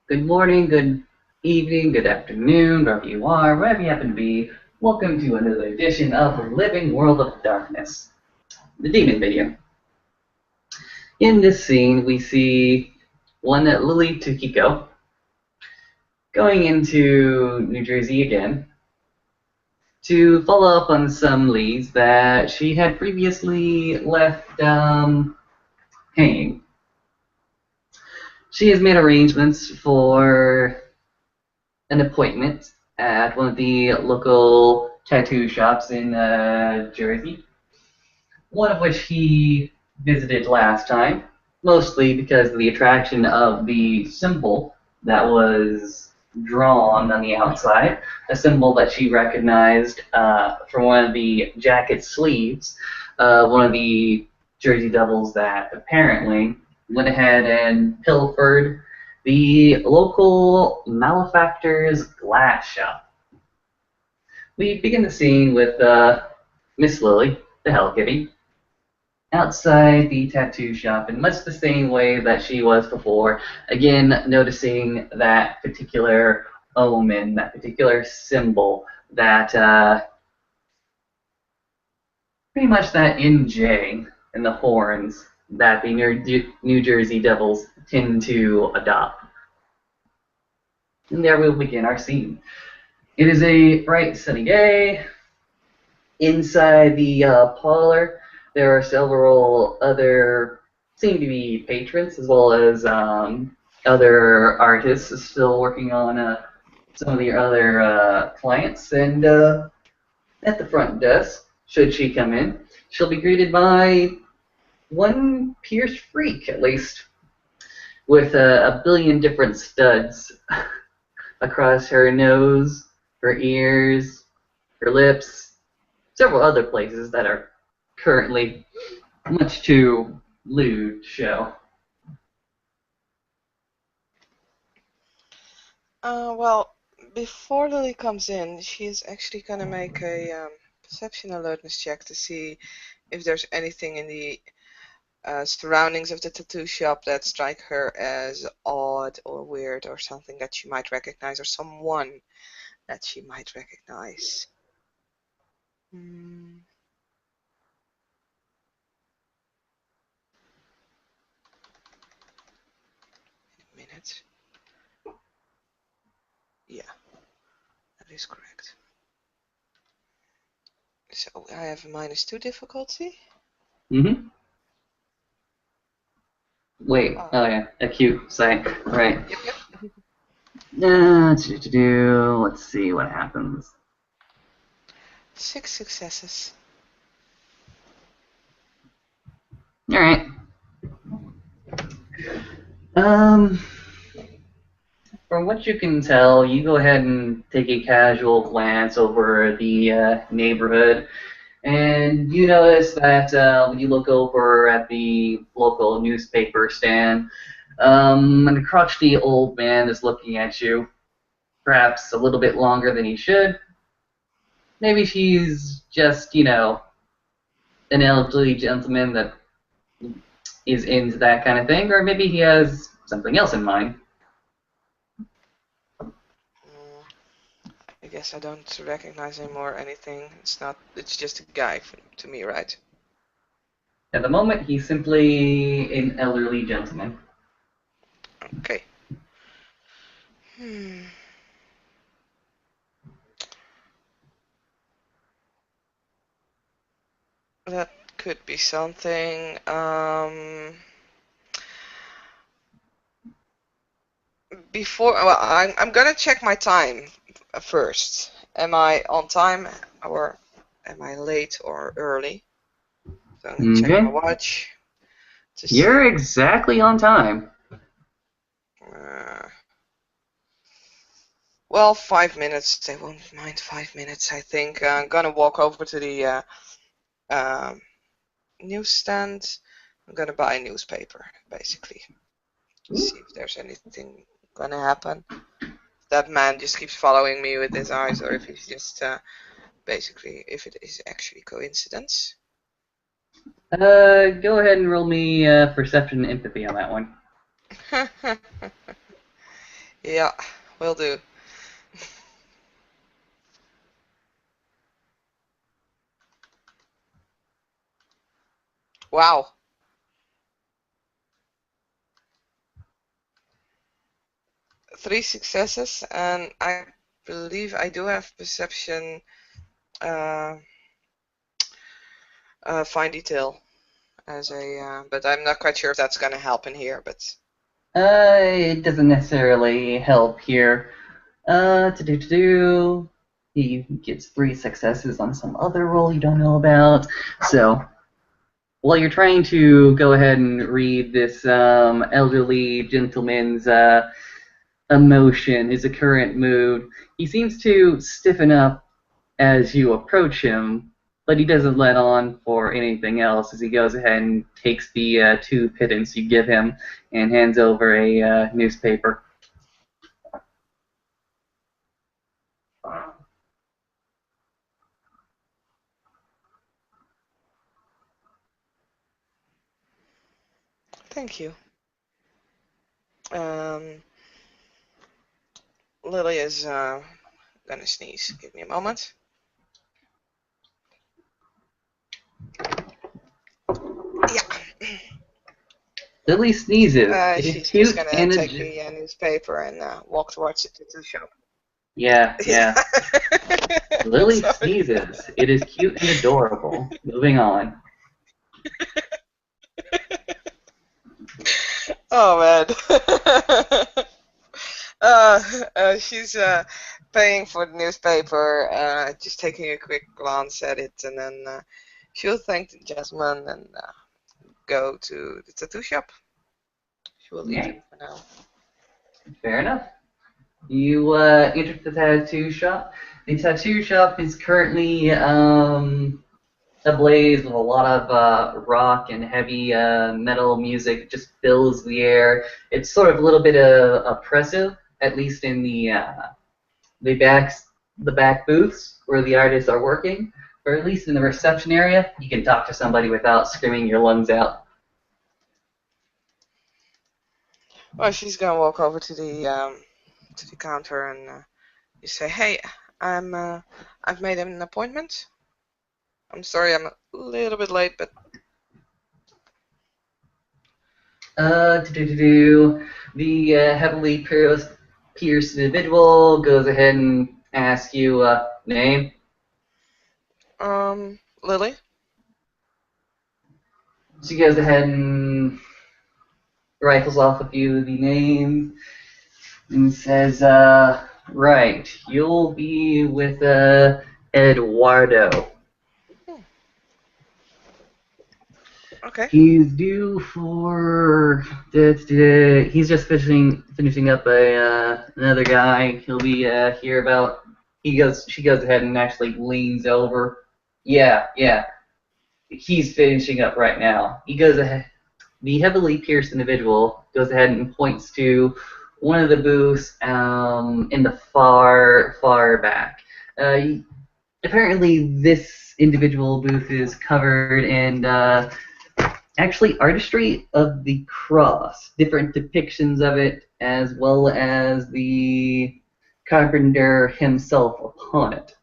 Good morning, good evening, good afternoon, wherever you are, wherever you happen to be. Welcome to another edition of Living World of Darkness, the Demon video. In this scene, we see one Lily Tukiko going into New Jersey again to follow up on some leads that she had previously left hanging. She has made arrangements for an appointment at one of the local tattoo shops in Jersey, one of which he visited last time, mostly because of the attraction of the symbol that was drawn on the outside, a symbol that she recognized from one of the jacket sleeves, one of the Jersey Devils that apparently went ahead and pilfered the local malefactor's glass shop. We begin the scene with Miss Lily, the Hell Kitty, outside the tattoo shop in much the same way that she was before, again noticing that particular omen, that particular symbol, that pretty much that NJ in the horns that the New Jersey Devils tend to adopt. And there we'll begin our scene. It is a bright sunny day. Inside the parlor, there are several other seem to be patrons as well as other artists still working on some of the other clients. And at the front desk, should she come in, she'll be greeted by one pierced freak, at least, with a billion different studs across her nose, her ears, her lips, several other places that are currently much too lewd to show. Well, before Lily comes in, she's actually gonna make a perception alertness check to see if there's anything in the surroundings of the tattoo shop that strike her as odd or weird or something that she might recognize or someone that she might recognize. Hmm. A minute. Yeah, that is correct. So I have a -2 difficulty. Mm-hmm. Wait, Oh, oh yeah, acute sight, right. yep. Let's see what happens. 6 successes. Alright. Um, from what you can tell, you go ahead and take a casual glance over the neighborhood, and you notice that when you look over at the local newspaper stand, an crotchety old man is looking at you, perhaps a little bit longer than he should. Maybe she's just, an elderly gentleman that is into that kind of thing, or maybe he has something else in mind. Mm, I guess I don't recognize him or anything. It's just a guy to me, right? At the moment, he's simply an elderly gentleman. Okay. Hmm. That could be something. Well, I'm gonna check my time first. Am I on time or am I late or early? So I'm gonna check my Okay. watch to see. You're exactly on time. Uh, well, 5 minutes. They won't mind 5 minutes, I think. I'm gonna walk over to the um, newsstand. I'm gonna buy a newspaper, basically. See if there's anything gonna happen. That man just keeps following me with his eyes, or if he's just basically, if it is actually coincidence. Go ahead and roll me perception and empathy on that one. Yeah, will do. Wow. 3 successes, and I believe I do have perception, uh, fine detail as a, but I'm not quite sure if that's gonna help in here, but. It doesn't necessarily help here. To do. He gets 3 successes on some other roll you don't know about. So, while you're trying to go ahead and read this elderly gentleman's emotion, his current mood, he seems to stiffen up as you approach him, but he doesn't let on for anything else as he goes ahead and takes the 2 pittance you give him and hands over a newspaper. Thank you. Um, Lily is gonna sneeze. Give me a moment. Yeah. Lily sneezes. It is She's just cute gonna and take the newspaper and walk towards the tattoo shop. yeah, yeah. Lily Sorry. sneezes. It is cute and adorable. Moving on. Oh man. She's paying for the newspaper, just taking a quick glance at it, and then she'll thank the gentleman and go to the tattoo shop. She will leave Okay, him for now. fair enough. You enter the tattoo shop. The tattoo shop is currently ablaze with a lot of rock and heavy metal music. It just fills the air. It's sort of a little bit oppressive, at least in the back booths where the artists are working, or at least in the reception area. You can talk to somebody without screaming your lungs out. Well, she's gonna walk over to the counter and you say, "Hey, I've made an appointment. I'm sorry, I'm a little bit late, but The heavily pierced individual goes ahead and asks you name. Lily." She goes ahead and rifles off a few of the names and says, right, you'll be with Eduardo. Okay. He's due for. He's just finishing up another guy. He'll be here about. She goes ahead and actually leans over. Yeah, yeah. He's finishing up right now. He goes ahead. The heavily pierced individual goes ahead and points to one of the booths in the far back. Apparently, this individual booth is covered in actually artistry of the cross, different depictions of it, as well as the carpenter himself upon it.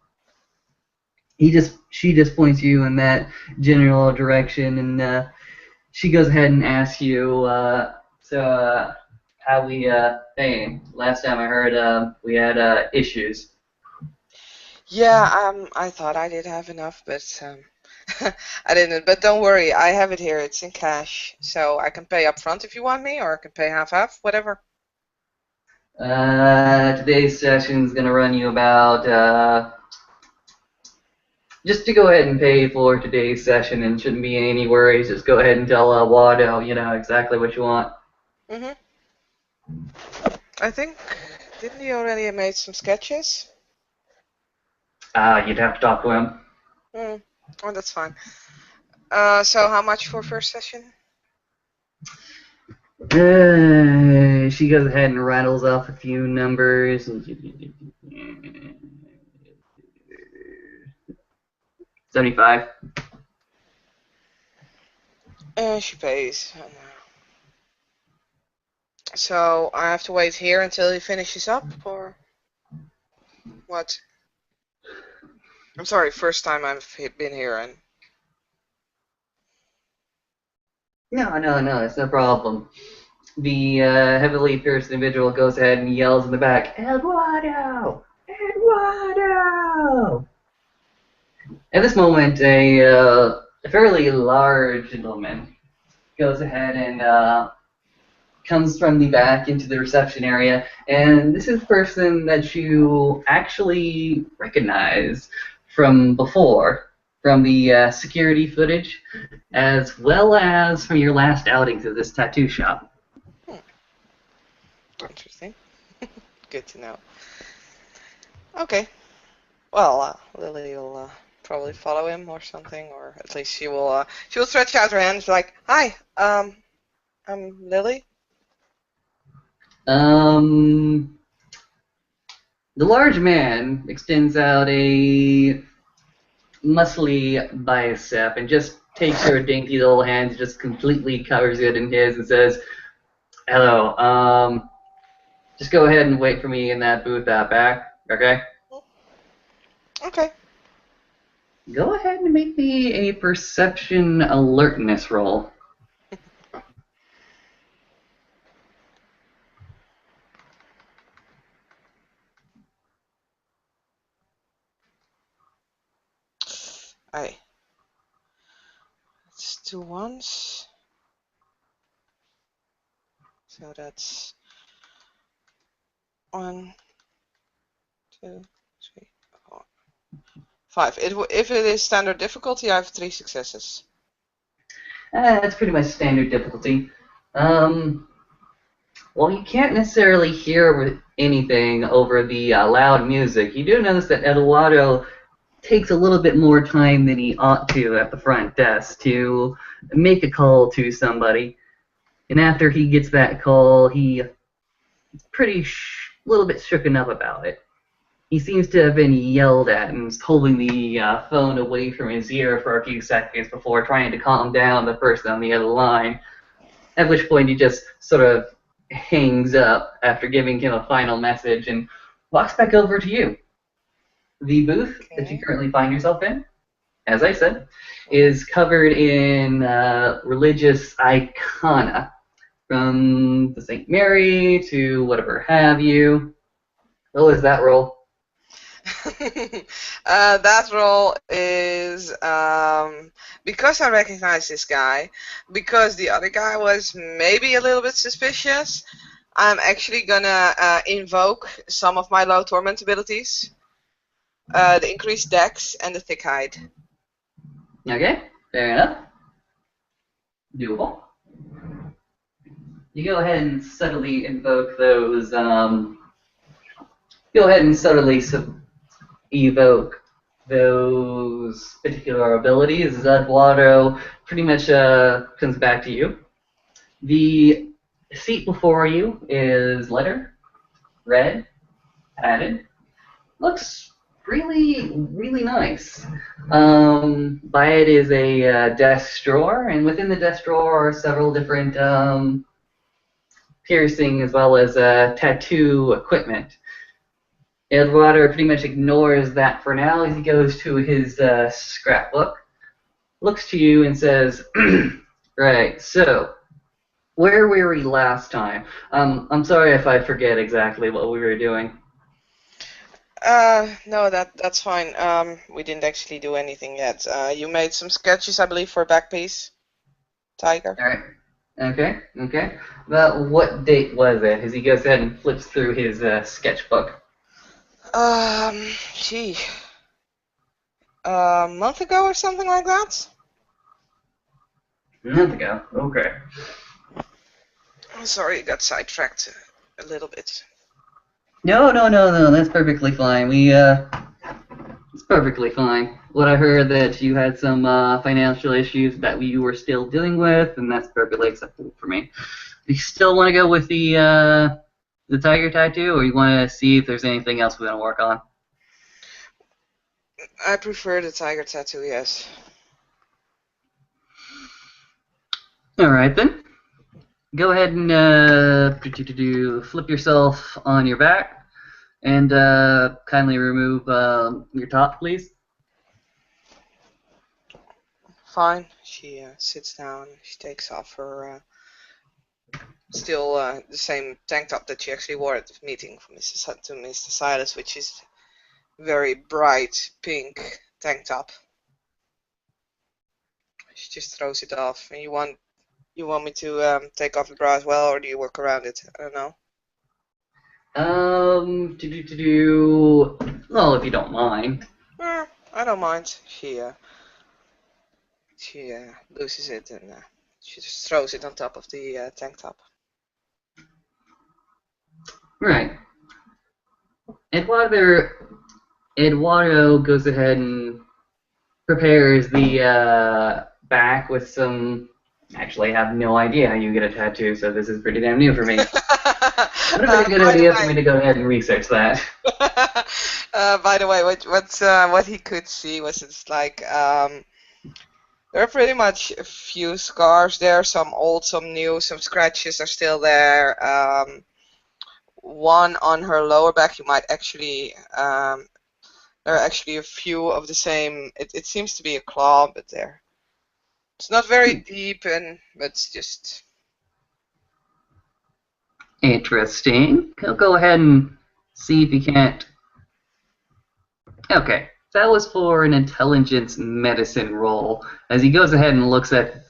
She just points you in that general direction, and she goes ahead and asks you, how we paying? Last time I heard, we had issues. Yeah, I thought I did have enough, but I didn't. But don't worry, I have it here. It's in cash, so I can pay up front if you want me, or I can pay half, whatever. Today's session is gonna run you about just to go ahead and pay for today's session, and shouldn't be any worries. Just go ahead and tell Wado, exactly what you want. Mhm. I think didn't he already made some sketches? You'd have to talk to him. Hmm. Oh, that's fine. So how much for first session? She goes ahead and rattles off a few numbers. 75. She pays. So I have to wait here until he finishes up, or what? I'm sorry, first time I've been here, and No, it's no problem. The heavily pierced individual goes ahead and yells in the back, Eduardo! Eduardo! At this moment, a fairly large gentleman goes ahead and comes from the back into the reception area, and this is the person that you actually recognize from before, from the security footage, as well as from your last outing to this tattoo shop. Interesting. Good to know. Okay. Well, Lily will probably follow him or something, or at least she will stretch out her hands like, "Hi, I'm Lily." The large man extends out a muscly bicep and just takes your dainty little hand and just completely covers it in his and says, "Hello, just go ahead and wait for me in that booth out back, okay?" Okay. Go ahead and make me a perception alertness roll. Aye. It's 2 ones. So that's 1, 2, 3, 4, 5. If it is standard difficulty, I have 3 successes. That's pretty much standard difficulty. Well, you can't necessarily hear anything over the loud music. You do notice that Eduardo takes a little bit more time than he ought to at the front desk to make a call to somebody. And after he gets that call, he's pretty little bit shooken up about it. He seems to have been yelled at and is holding the phone away from his ear for a few seconds before trying to calm down the person on the other line. At which point he just sort of hangs up after giving him a final message and walks back over to you. The booth that you currently find yourself in, as I said, is covered in religious icona, from the St. Mary to whatever have you. What was that roll? That role is because I recognize this guy, because the other guy was maybe a little bit suspicious. I'm actually gonna invoke some of my low torment abilities, the increased dex and the thick hide. Okay, fair enough. Doable. You go ahead and subtly invoke those. Go ahead and subtly evoke those particular abilities. Eduardo pretty much comes back to you. The seat before you is leather, red, padded. Looks really nice. By it is a desk drawer, and within the desk drawer are several different piercing as well as tattoo equipment. Eduardo pretty much ignores that for now as he goes to his scrapbook, looks to you and says, "Right, so where were we last time? I'm sorry if I forget exactly what we were doing." No, that's fine. We didn't actually do anything yet. You made some sketches, I believe, for a back piece, Tiger. All right. Okay. About what date was it? As he goes ahead and flips through his sketchbook. Gee, a month ago or something like that. A month ago. Okay. I'm sorry, I got sidetracked a little bit. No. That's perfectly fine. It's perfectly fine. What I heard that you had some financial issues that you were still dealing with, and that's perfectly acceptable for me. You still want to go with the tiger tattoo, or you want to see if there's anything else we want to work on? I prefer the tiger tattoo, yes. All right then. go ahead and flip yourself on your back and kindly remove your top, please. Fine. She sits down. She takes off her still the same tank top that she actually wore at the meeting from to Mr. Silas, which is very bright pink tank top. She just throws it off. And you want me to take off the bra as well, or do you work around it? I don't know. Well, if you don't mind. I don't mind. She loses it and she just throws it on top of the tank top. Right. Eduardo goes ahead and prepares the back with some. Actually, I have no idea how you get a tattoo, so this is pretty damn new for me. Would have been a good idea for me to go ahead and research that. By the way, what he could see was it's like there are pretty much a few scars there, some old, some new, some scratches are still there. One on her lower back, you might actually there are actually a few of the same. It seems to be a claw, but there. It's not very deep, but it's just interesting. He'll go ahead and see if he can't. Okay, that was for an intelligence medicine roll. As he goes ahead and looks at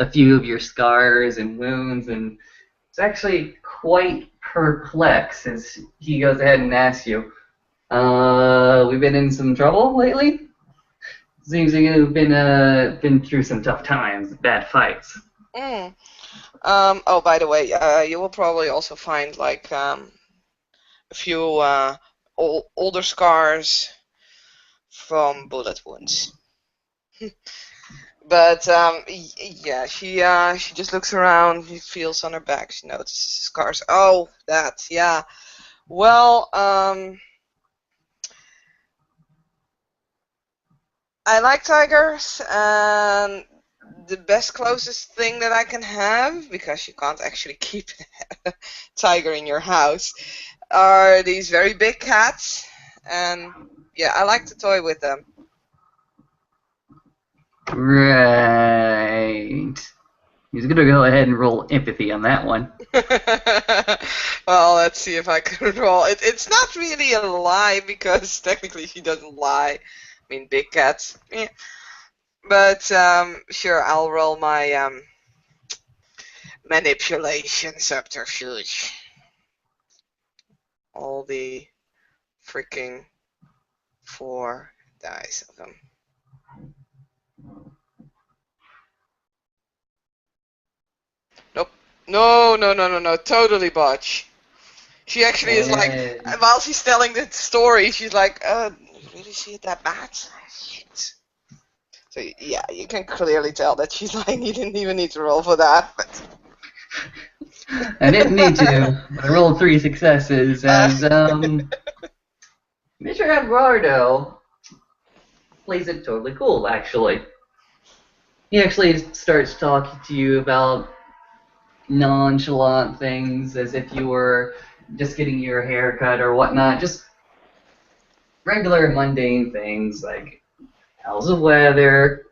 a few of your scars and wounds, and it's actually quite perplexed as he goes ahead and asks you, we've been in some trouble lately? Seems like you've been through some tough times, bad fights. Oh, by the way, you will probably also find like a few older scars from bullet wounds. But yeah, she just looks around. She feels on her back. She notices scars. Oh, that, yeah. Well, I like tigers, and the best closest thing that I can have, because you can't actually keep a tiger in your house, are these very big cats. And yeah, I like to toy with them. Right. He's gonna go ahead and roll empathy on that one. Well, let's see if I can roll. It's not really a lie, because technically she doesn't lie. I mean, big cats. Yeah. But sure, I'll roll my manipulation subterfuge. All the freaking 4 dice of them. Nope. No. Totally botch. She actually is like, while she's telling the story, she's like, you really see it that bad? Shit. So yeah, you can clearly tell that she's like, you didn't even need to roll for that, but... I didn't need to. I rolled 3 successes as Mr. Eduardo plays it totally cool, actually. He actually starts talking to you about nonchalant things as if you were just getting your hair cut or whatnot, just regular mundane things like, how's the weather?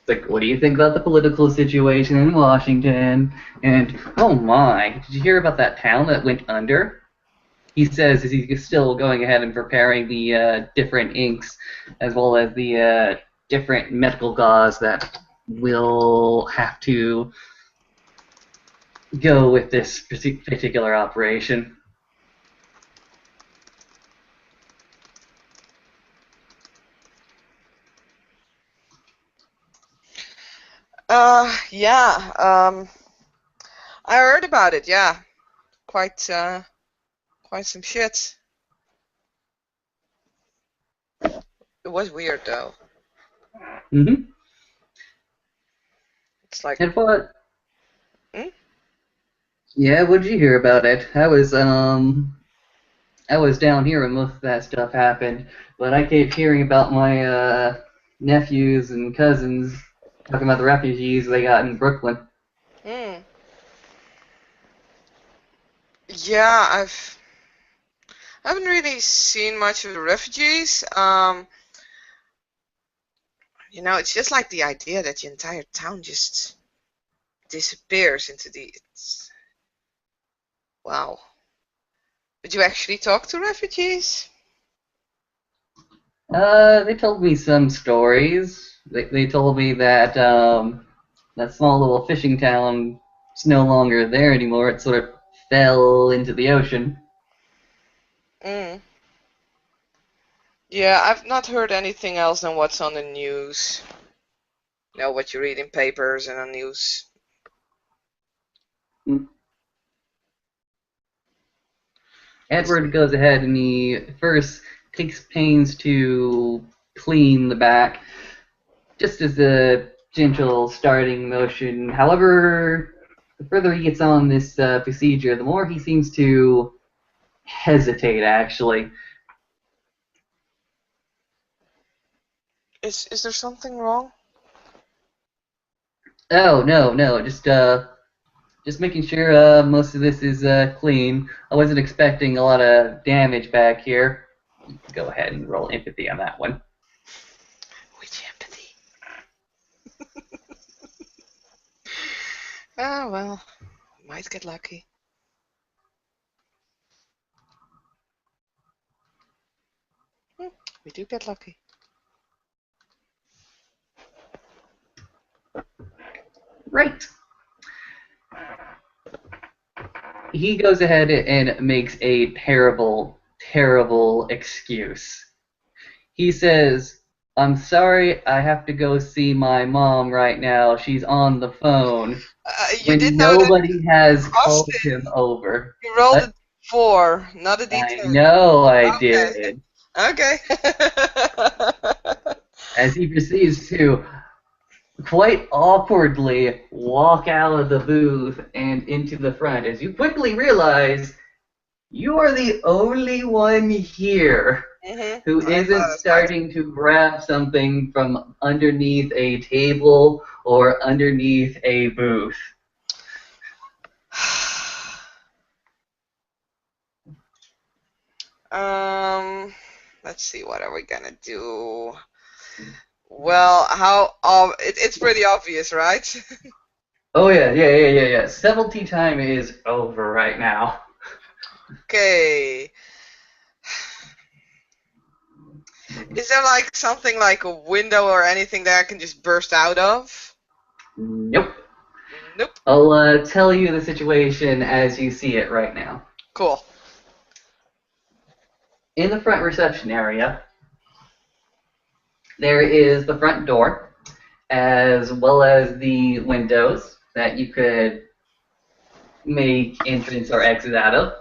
Like, what do you think about the political situation in Washington? And, oh my, did you hear about that town that went under? He says as he's still going ahead and preparing the different inks as well as the different medical gauze that will have to go with this particular operation. Yeah, I heard about it, yeah. Quite some shit. It was weird, though. Mm-hmm. It's like... And what? Hmm? Yeah, what did you hear about it? I was down here when most of that stuff happened, but I kept hearing about my nephews and cousins talking about the refugees they got in Brooklyn. Yeah, I haven't really seen much of the refugees. You know, it's just like the idea that the entire town just disappears into the. Wow. Did you actually talk to refugees? They told me some stories. They told me that that small little fishing town is no longer there anymore. It sort of fell into the ocean. Mm. Yeah, I've not heard anything else than what's on the news. You know, what you read in papers and on news. Edward goes ahead and he first takes pains to clean the back, just as a gentle starting motion. However, the further he gets on this procedure, the more he seems to hesitate, actually. Is there something wrong? Oh, no, just making sure most of this is clean. I wasn't expecting a lot of damage back here. Go ahead and roll empathy on that one. Which empathy? Ah, well, might get lucky. We do get lucky. Right. He goes ahead and makes a terrible, terrible excuse. He says, "I'm sorry, I have to go see my mom right now. She's on the phone." You did When know that nobody has called him Austin. over. You rolled But a 4, not a I D10. know I Okay. did. Okay. As he proceeds to quite awkwardly walk out of the booth and into the front, as you quickly realize you are the only one here who I isn't thought as much. starting to grab something from underneath a table or underneath a booth. Let's see, what are we gonna do? Well, it's pretty obvious, right? Oh yeah. Subtlety time is over right now. Okay. Is there like something like a window or anything that I can just burst out of? Nope. Nope. I'll tell you the situation as you see it right now. Cool. In the front reception area, there is the front door, as well as the windows that you could make entrance or exit out of.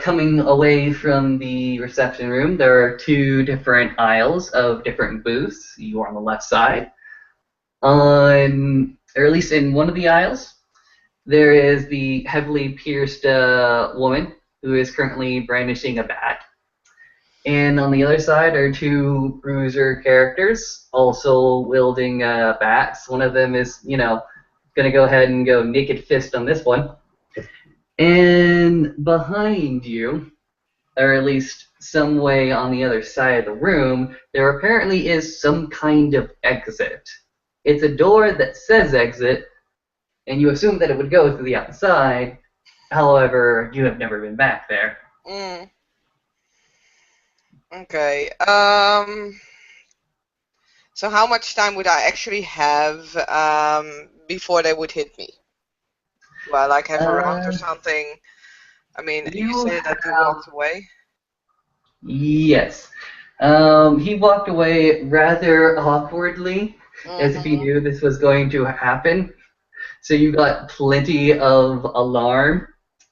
Coming away from the reception room, there are two different aisles of different booths. You are on the left side. Or at least in one of the aisles, there is the heavily pierced woman who is currently brandishing a bat. And on the other side are two bruiser characters, also wielding bats. One of them is, going to go ahead and go naked fist on this one. And behind you, or at least some way on the other side of the room, there apparently is some kind of exit. It's a door that says exit, and you assume that it would go through the outside. However, you have never been back there. Okay. So how much time would I actually have before they would hit me? Do I like have a round or something? I mean, you You say that you have... walked away. Yes. He walked away rather awkwardly, as if he knew this was going to happen. So you got plenty of alarm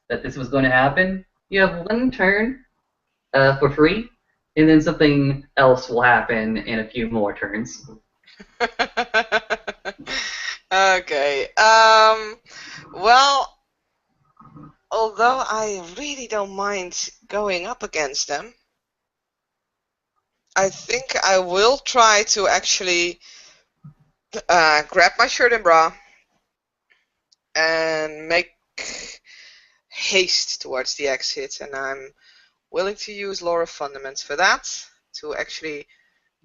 that this was going to happen. You have one turn for free, and then something else will happen in a few more turns. Okay. Well, although I really don't mind going up against them, I think I will try to actually grab my shirt and bra and make haste towards the exit, and I'm willing to use Law of Fundaments for that, to actually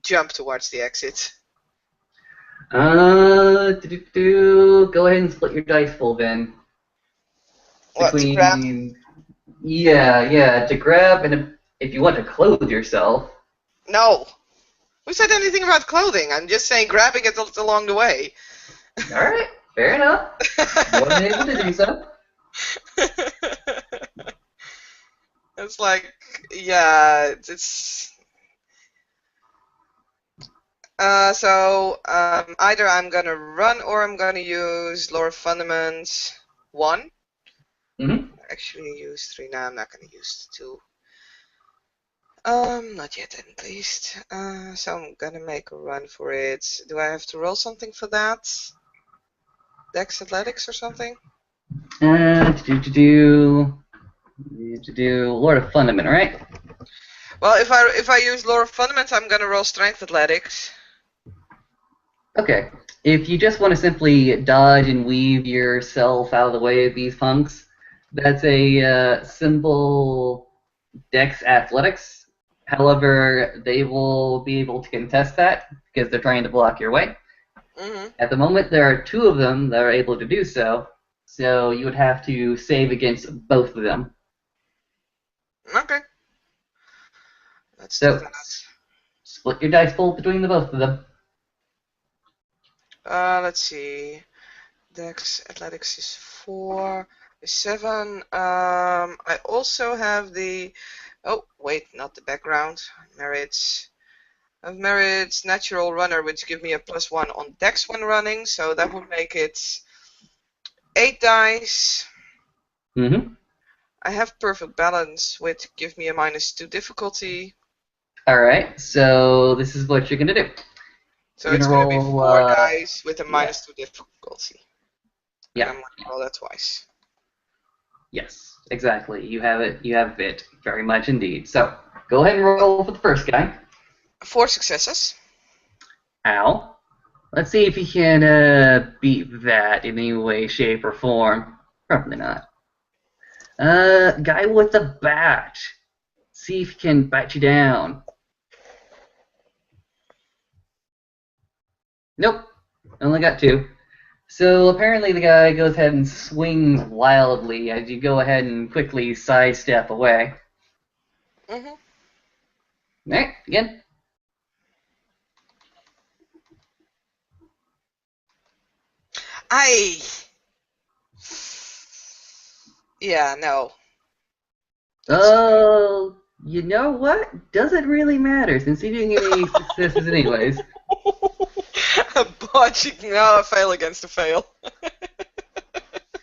jump towards the exit. Go ahead and split your dice pool then. What, to grab? Yeah, to grab, and if you want to clothe yourself. No. Who said anything about clothing? I'm just saying grabbing it along the way. Alright, fair enough. More than able to do so. It's like, yeah, it's... either I'm gonna run or I'm gonna use Lore of Fundaments 1. Actually use 3 now, I'm not gonna use 2. Not yet at least. So I'm gonna make a run for it. Do I have to roll something for that? Dex Athletics or something? Lord of Fundament, right? Well, if I use Lore of Fundament, I'm gonna roll Strength Athletics. Okay. If you just want to simply dodge and weave yourself out of the way of these punks, that's a simple Dex Athletics. However, they will be able to contest that because they're trying to block your way. At the moment, there are 2 of them that are able to do so, so you would have to save against both of them. Okay. Let's do that. Split your dice pool between the both of them. Let's see. Dex Athletics is 4, is 7. I also have the... Oh, wait, not the background. Merits. I've Merits Natural Runner, which give me a +1 on Dex when running, so that would make it 8 dice. I have Perfect Balance, which give me a -2 difficulty. Alright, so this is what you're going to do. So it's going to be 4 dice with a -2 difficulty. Yeah. And I'm going to roll that twice. Yes, exactly. You have it very much indeed. So, go ahead and roll for the first guy. 4 successes. Ow. Let's see if he can beat that in any way, shape, or form. Probably not. Guy with the bat. See if he can bat you down. Nope. Only got 2. So apparently the guy goes ahead and swings wildly as you go ahead and quickly sidestep away. Alright, again. Yeah, no. Oh, you know what? Doesn't really matter since he didn't get any successes anyways. Botching, no, a fail against a fail.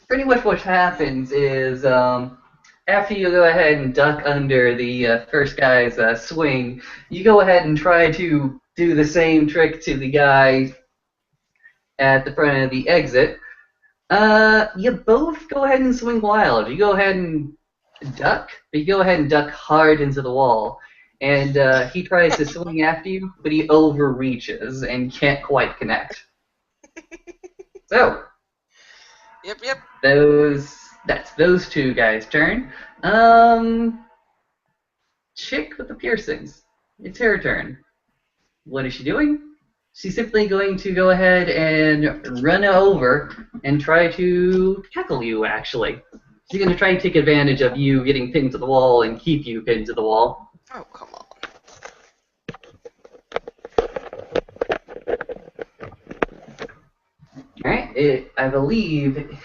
Pretty much what happens is after you go ahead and duck under the first guy's swing, you go ahead and try to do the same trick to the guy at the front of the exit. You both go ahead and swing wild. You go ahead and duck, but you go ahead and duck hard into the wall. And he tries to swing after you, but he overreaches and can't quite connect. So, Yep. That's those 2 guys' turn. Chick with the piercings. It's her turn. What is she doing? She's simply going to go ahead and run over and try to tackle you, actually. She's going to try and take advantage of you getting pinned to the wall and keep you pinned to the wall. Oh, come on. Alright, I believe...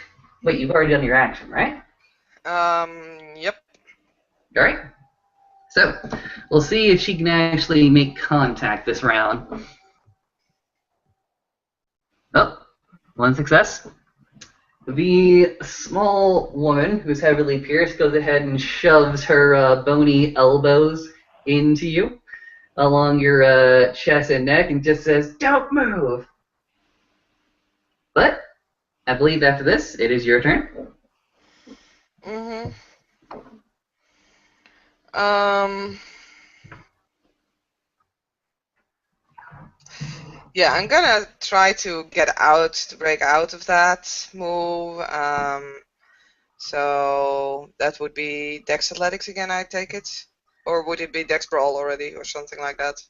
Wait, you've already done your action, right? Yep. Alright. So, we'll see if she can actually make contact this round. Oh, 1 success. The small woman, who's heavily pierced, goes ahead and shoves her bony elbows into you along your chest and neck and just says, "Don't move!" But I believe after this, it is your turn. Yeah, I'm gonna try to break out of that move. So that would be Dex Athletics again, I take it? Or would it be Dex Brawl already, or something like that?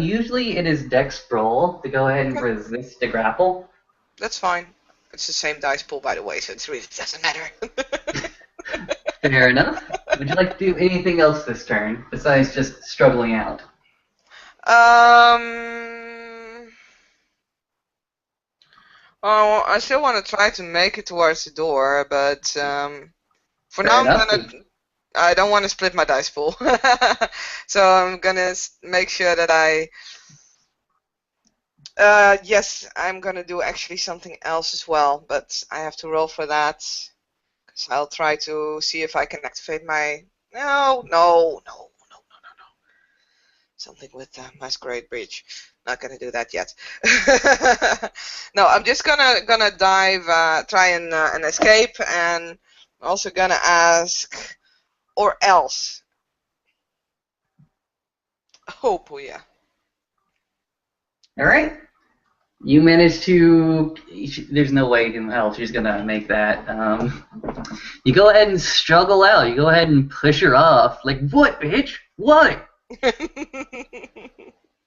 Usually it is Dex Brawl to go ahead and Okay, resist a grapple. that's fine. It's the same dice pool, by the way, so it really doesn't matter. Fair enough. Would you like to do anything else this turn besides just struggling out? Oh, I still want to try to make it towards the door, but for Fair now enough. I don't want to split my dice pool. So I'm gonna make sure that yes, I'm gonna do actually something else as well, but I have to roll for that. Because I'll try to see if I can activate my. No. Something with Masquerade Breach. Not gonna do that yet. No, I'm just gonna dive, try and escape, and also gonna ask, or else. Oh, yeah. All right. You managed to. There's no way in hell she's gonna make that. You go ahead and struggle out. You go ahead and push her off. Like, what, bitch? What?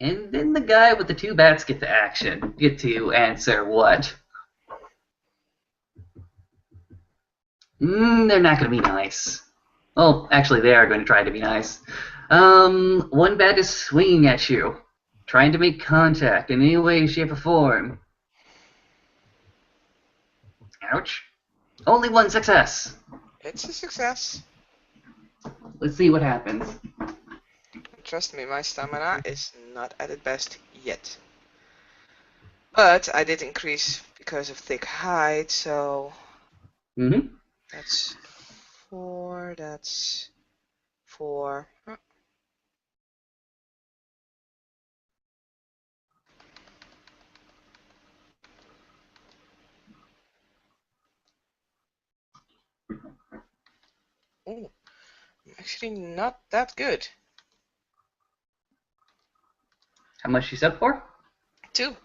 And then the guy with the two bats get to answer what? They're not gonna be nice. Well, actually, they are going to try to be nice. One bat is swinging at you, trying to make contact in any way, shape, or form. Ouch. Only one success. It's a success. Let's see what happens. Trust me, my stamina is not at its best yet. But I did increase because of thick hide, so Mm-hmm. that's 4, that's 4. Ooh, actually not that good. How much you up for? 2.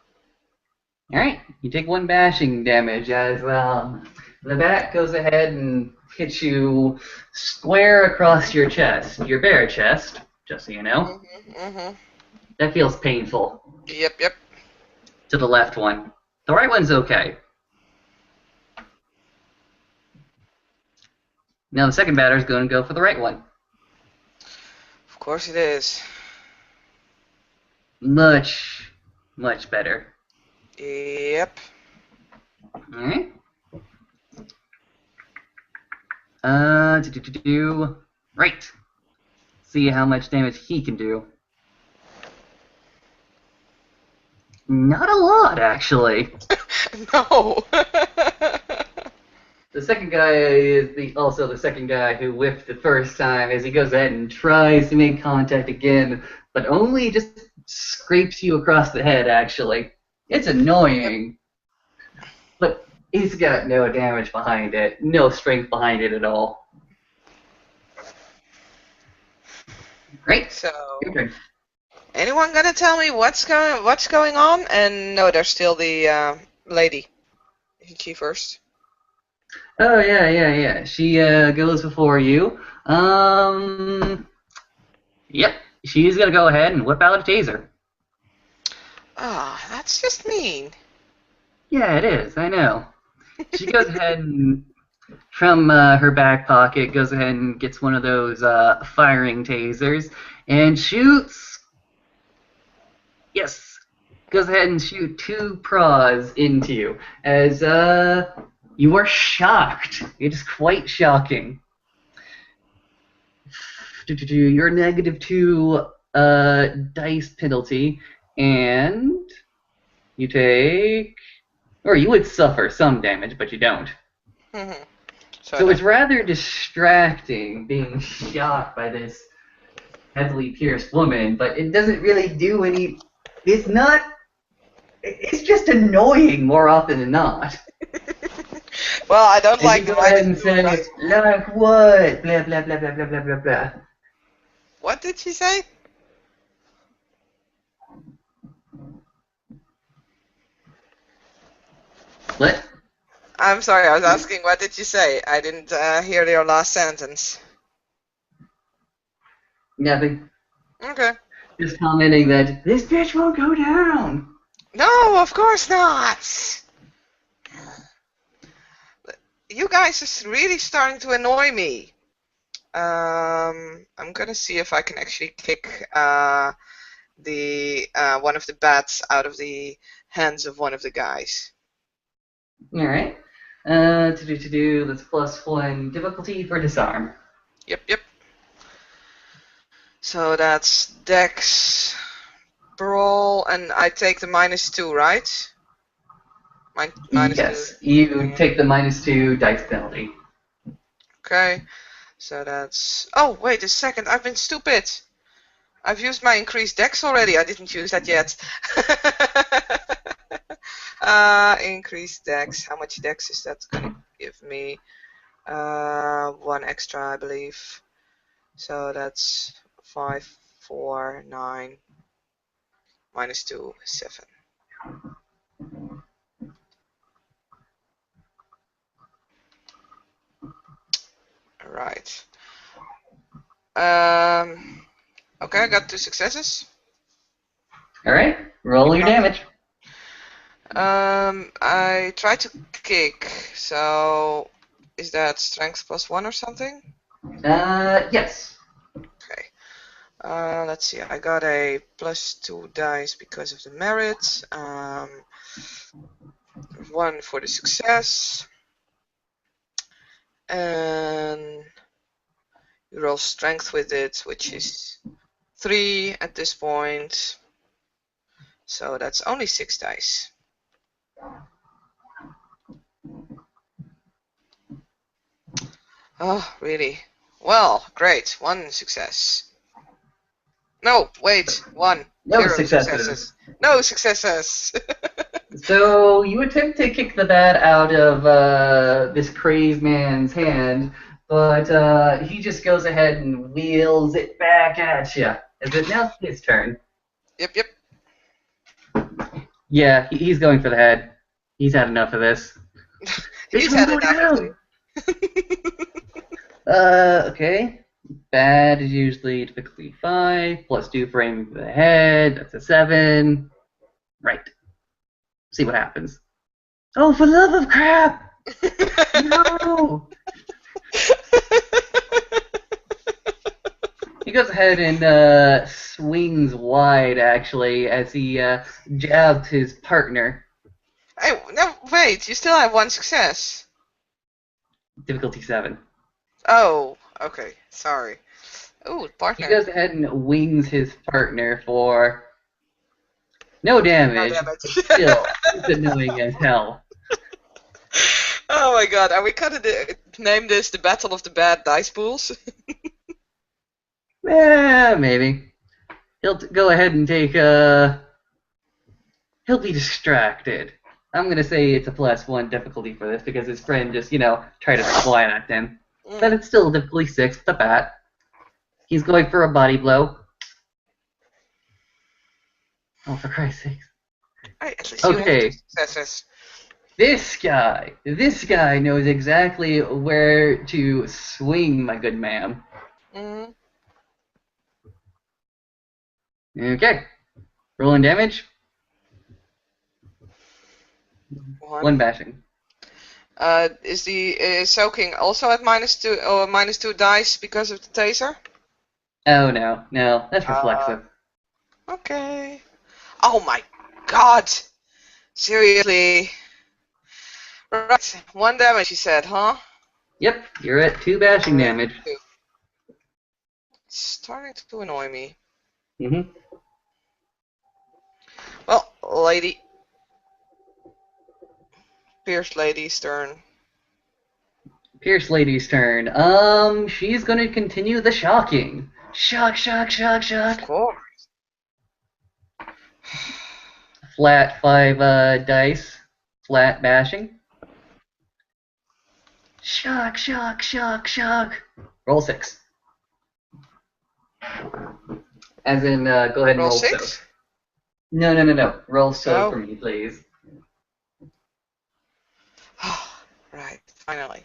Alright, you take one bashing damage as the bat goes ahead and hits you square across your chest. Your bare chest, just so you know. That feels painful. Yep. To the left one. The right one's okay. Now the second batter's going to go for the right one. Of course it is. Much better. Yep. Alright. Right. See how much damage he can do. Not a lot, actually. No. The second guy is also the second guy who whiffed the first time as he goes ahead and tries to make contact again, but only just scrapes you across the head, actually. It's annoying. But he's got no damage behind it, no strength behind it at all. Great. So, Your turn. anyone gonna tell me what's going on? And no, there's still the lady. She first. Oh, yeah. She goes before you. Yep. She's going to go ahead and whip out a taser. Ah, that's just mean. Yeah, it is. I know. She goes ahead and, from her back pocket, goes ahead and gets one of those firing tasers and shoots. Yes. Goes ahead and shoot 2 pros into you as you are shocked. It is quite shocking. Your -2 dice penalty, and you take, or you would suffer some damage, but you don't. So it's rather distracting being shocked by this heavily pierced woman, but it doesn't really do any. It's just annoying more often than not. Well, I don't like the way and say, like what? Blah, blah, blah, blah, blah, blah, blah, blah. What did she say? What? I'm sorry, I was asking, what did you say? I didn't hear your last sentence. Nothing. Okay. Just commenting that this bitch won't go down. No, of course not. You guys are really starting to annoy me. I'm gonna see if I can actually kick the one of the bats out of the hands of one of the guys. All right. To do. That's +1 difficulty for disarm. Yep. So that's Dex, Brawl, and I take the -2, right? Yes, you take the -2 dice penalty. Okay. So that's. Oh, wait a second. I've been stupid. I've used my increased Dex already. I didn't use that yet. Increased Dex. How much Dex is that gonna give me? 1 extra, I believe. So that's 5, 4, 9, -2, 7. Right. Okay, I got 2 successes. All right. Roll your damage. I tried to kick. So is that strength +1 or something? Yes. Okay. Let's see. I got a +2 dice because of the merit. 1 for the success. And you roll strength with it, which is 3 at this point. So that's only 6 dice. Oh, really? Well, great. 1 success. No, wait. 1. No 0 successes. successes. No successes. So you attempt to kick the bat out of this crazed man's hand, but he just goes ahead and wheels it back at you. Is it now his turn? Yep. Yeah, he's going for the head. He's had enough of this. He's had enough of it. Okay. Bad is usually difficulty 5, +2 for aiming for the head. That's a 7. Right. See what happens. Oh, for the love of crap! No! He goes ahead and swings wide, actually, as he jabs his partner. Hey, no, wait. You still have 1 success. Difficulty 7. Oh, okay. Sorry. Ooh, partner. He goes ahead and wings his partner for no damage. No damage. Still, it's annoying as hell. Oh my god, are we gonna name this the Battle of the Bad Dice Pools? Maybe. He'll go ahead and take he'll be distracted. I'm gonna say it's a +1 difficulty for this because his friend just, tried to swat at him. But it's still difficulty 6 with the bat. He's going for a body blow. Oh, for Christ's sake. At least you have 2 successes. This guy knows exactly where to swing, my good man. Okay. Rolling damage. 1 bashing. Is the soaking also at -2 or -2 dice because of the taser? Oh no, that's reflexive. Okay. Oh my god! Seriously. Right, 1 damage, you said, huh? Yep, you're at 2 bashing damage. It's starting to annoy me. Mm-hmm. Well, lady. Pierce Lady's turn. Pierce Lady's turn. She's gonna continue the shocking. Shock. Of course. Flat 5 dice. Flat bashing. Shock. Roll 6. As in, go ahead and roll 6? So. No. Roll so for me, please. finally.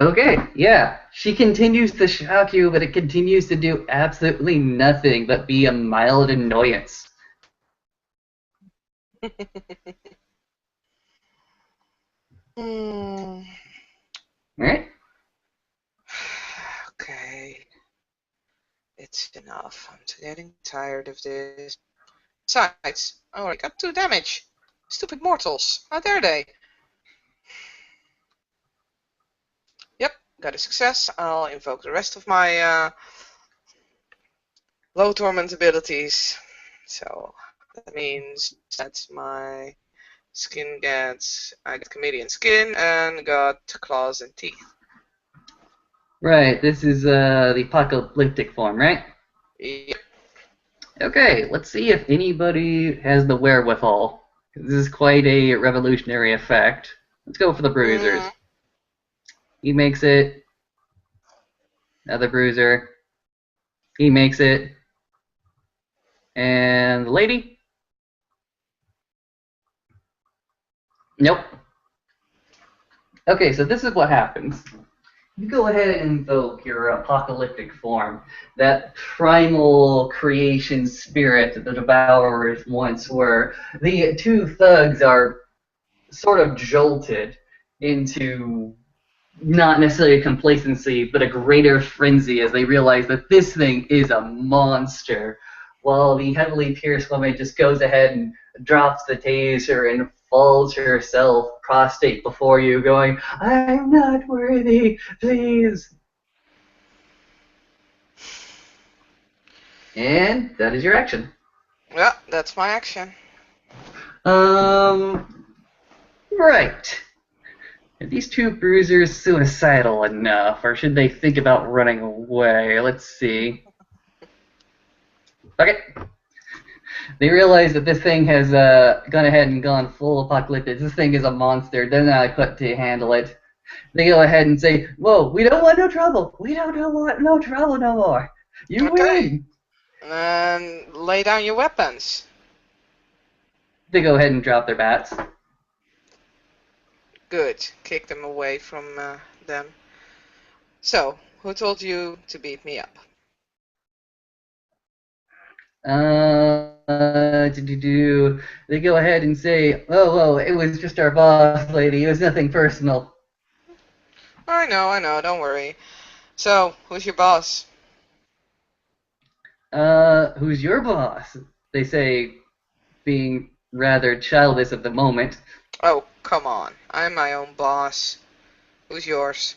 Okay, yeah. She continues to shock you, but it continues to do absolutely nothing but be a mild annoyance. Hmm. Alright? Okay. It's enough. I'm getting tired of this. Besides, I already got 2 damage. Stupid mortals. How dare they? Yep, got a success. I'll invoke the rest of my low torment abilities. So that means that my skin gets, I get chameleon skin and got claws and teeth. Right, this is the apocalyptic form, right? Yep. Okay, let's see if anybody has the wherewithal. This is quite a revolutionary effect. Let's go for the bruisers. He makes it. Another bruiser. He makes it. And the lady? Nope. Okay, so this is what happens. You go ahead and invoke your apocalyptic form, that primal creation spirit that the Devourers once were. The 2 thugs are sort of jolted into not necessarily complacency, but a greater frenzy as they realize that this thing is a monster. While the heavily pierced woman just goes ahead and drops the taser and falls herself prostrate before you, going, "I'm not worthy, please." And that is your action. Yeah, that's my action. Right. Are these 2 bruisers suicidal enough, or should they think about running away? Let's see. Okay. They realize that this thing has gone ahead and gone full apocalyptic. This thing is a monster. They're not equipped to handle it. They go ahead and say, "Whoa, we don't want no trouble. We don't want no trouble no more. You Okay. win." And then lay down your weapons. They go ahead and drop their bats. Good. Kick them away from them. So, who told you to beat me up? They go ahead and say, "Oh, it was just our boss lady. It was nothing personal." I know, don't worry. So, who's your boss? Who's your boss? They say, being rather childish at the moment. Oh, come on. I'm my own boss. Who's yours?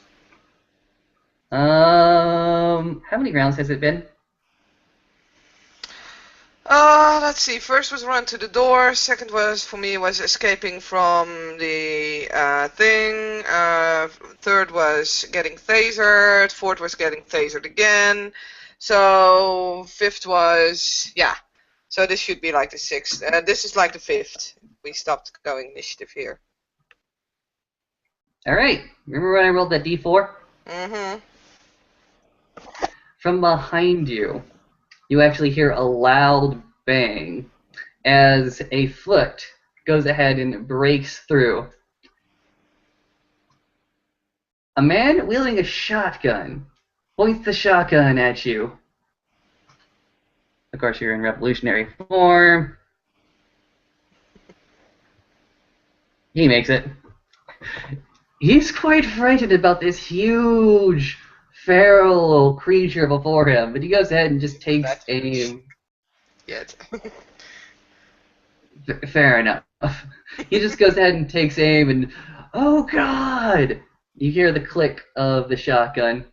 How many rounds has it been? Let's see. First was run to the door. Second was, for me, was escaping from the thing. Third was getting tasered. Fourth was getting tasered again. So, fifth was, yeah. So this should be like the 6th. This is like the 5th. We stopped going initiative here. Alright, remember when I rolled that d4? Mm-hmm. From behind you, you actually hear a loud bang as a foot goes ahead and breaks through. A man wielding a shotgun points the shotgun at you. Of course, you're in revolutionary form. He makes it. He's quite frightened about this huge feral creature before him, but he goes ahead and just takes aim. Yet. Fair enough. He just goes ahead and takes aim, and oh god! You hear the click of the shotgun.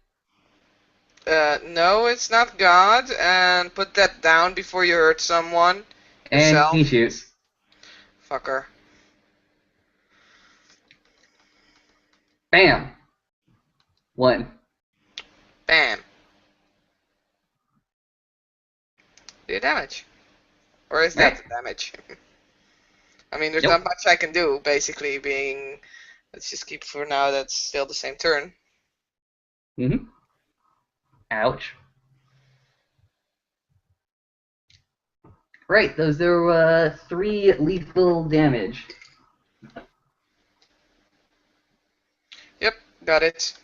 No, it's not God, and put that down before you hurt someone. And Yourself. he shoots. Fucker. Bam! 1. Bam. Do your damage. Or is that Right. the damage? I mean, there's Nope. not much I can do, basically, being... Let's just keep for now, that's still the same turn. Mm-hmm. Ouch. Right, those are 3 lethal damage. Got it.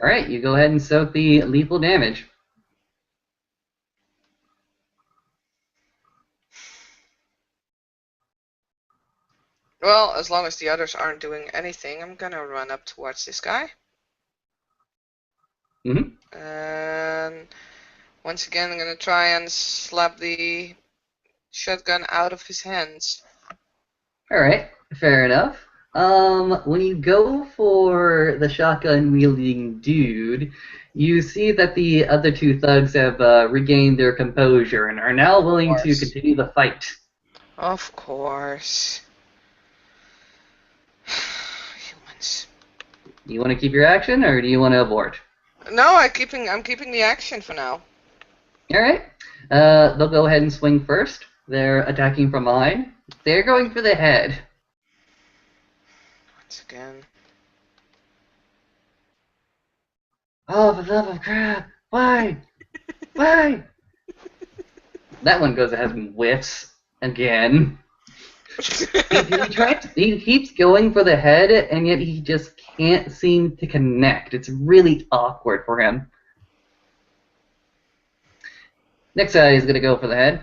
Alright, you go ahead and soak the lethal damage. Well, as long as the others aren't doing anything, I'm gonna run up towards this guy. And once again, I'm gonna try and slap the shotgun out of his hands. Alright, fair enough. When you go for the shotgun wielding dude, you see that the other two thugs have regained their composure and are now willing to continue the fight. Of course. Humans. Do you want to keep your action, or do you want to abort? No, I'm keeping the action for now. Alright. They'll go ahead and swing first. They're attacking from behind. They're going for the head. Once again. Oh, for the love of crap! Why? Why? That one goes ahead and whiffs again. He keeps going for the head, and yet he just can't seem to connect. It's really awkward for him. Next guy is going to go for the head.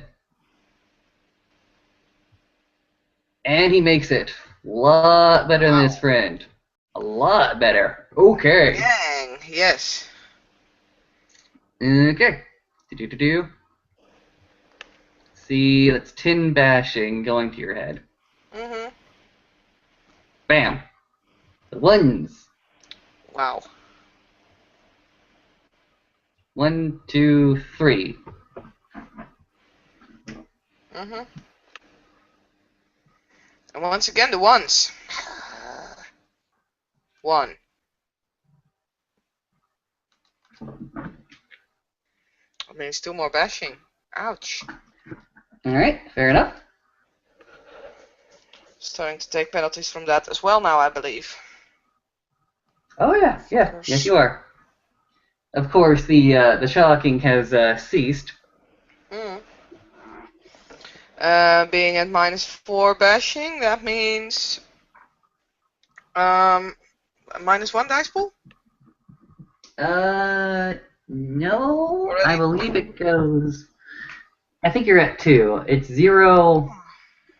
And he makes it. A lot better than his friend. A lot better. Okay. Dang, yes. Okay. See, that's 10 bashing going to your head. Mm-hmm. Bam. The ones. Wow. 1, 2, 3. Mm-hmm. And once again, the ones. 1. I mean, it's 2 more bashing. Ouch. Alright, fair enough. Starting to take penalties from that as well now, I believe. Oh yeah, yes you are. Of course, the shocking has ceased. Being at -4 bashing, that means -1 dice pool? No, I believe it goes. I think you're at 2. It's 0,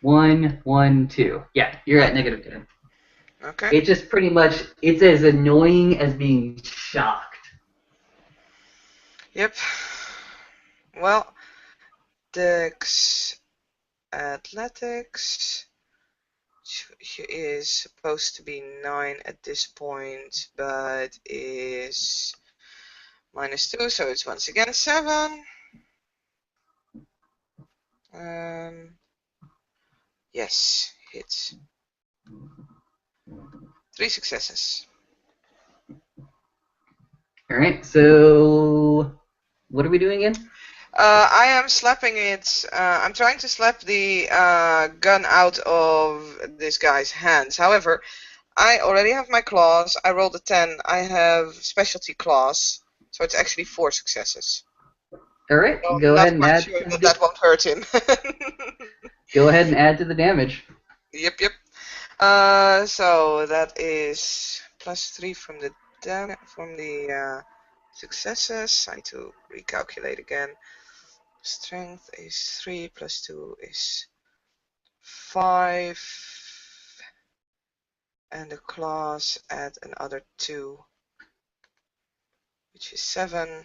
1, 1, 2. Yeah, you're at -10. Okay. It's just pretty much, it's as annoying as being shocked. Yep. Well, Dex Athletics is supposed to be 9 at this point, but is -2, so it's once again 7. Yes, hits. 3 successes. Alright, so what are we doing again? I am slapping it. I'm trying to slap the gun out of this guy's hands. However, I already have my claws. I rolled a 10. I have specialty claws, so it's actually 4 successes. Alright, go ahead and add. Sure that won't hurt him. Go ahead and add to the damage. Yep. So that is +3 from the successes. I need to recalculate again. Strength is 3 + 2 is 5, and the claws add another 2, which is 7.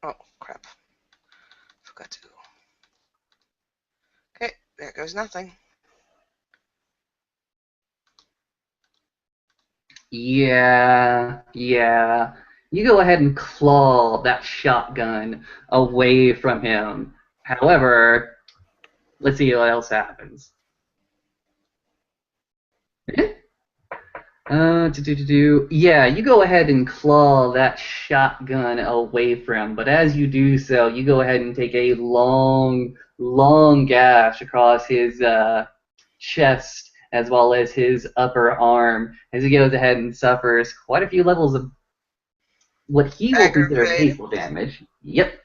Oh crap! Forgot to. Okay, there goes nothing. Yeah. You go ahead and claw that shotgun away from him. However, let's see what else happens. Yeah, you go ahead and claw that shotgun away from him, but as you do so, you go ahead and take a long gash across his chest as well as his upper arm as he goes ahead and suffers quite a few levels of what he will consider painful damage. Yep.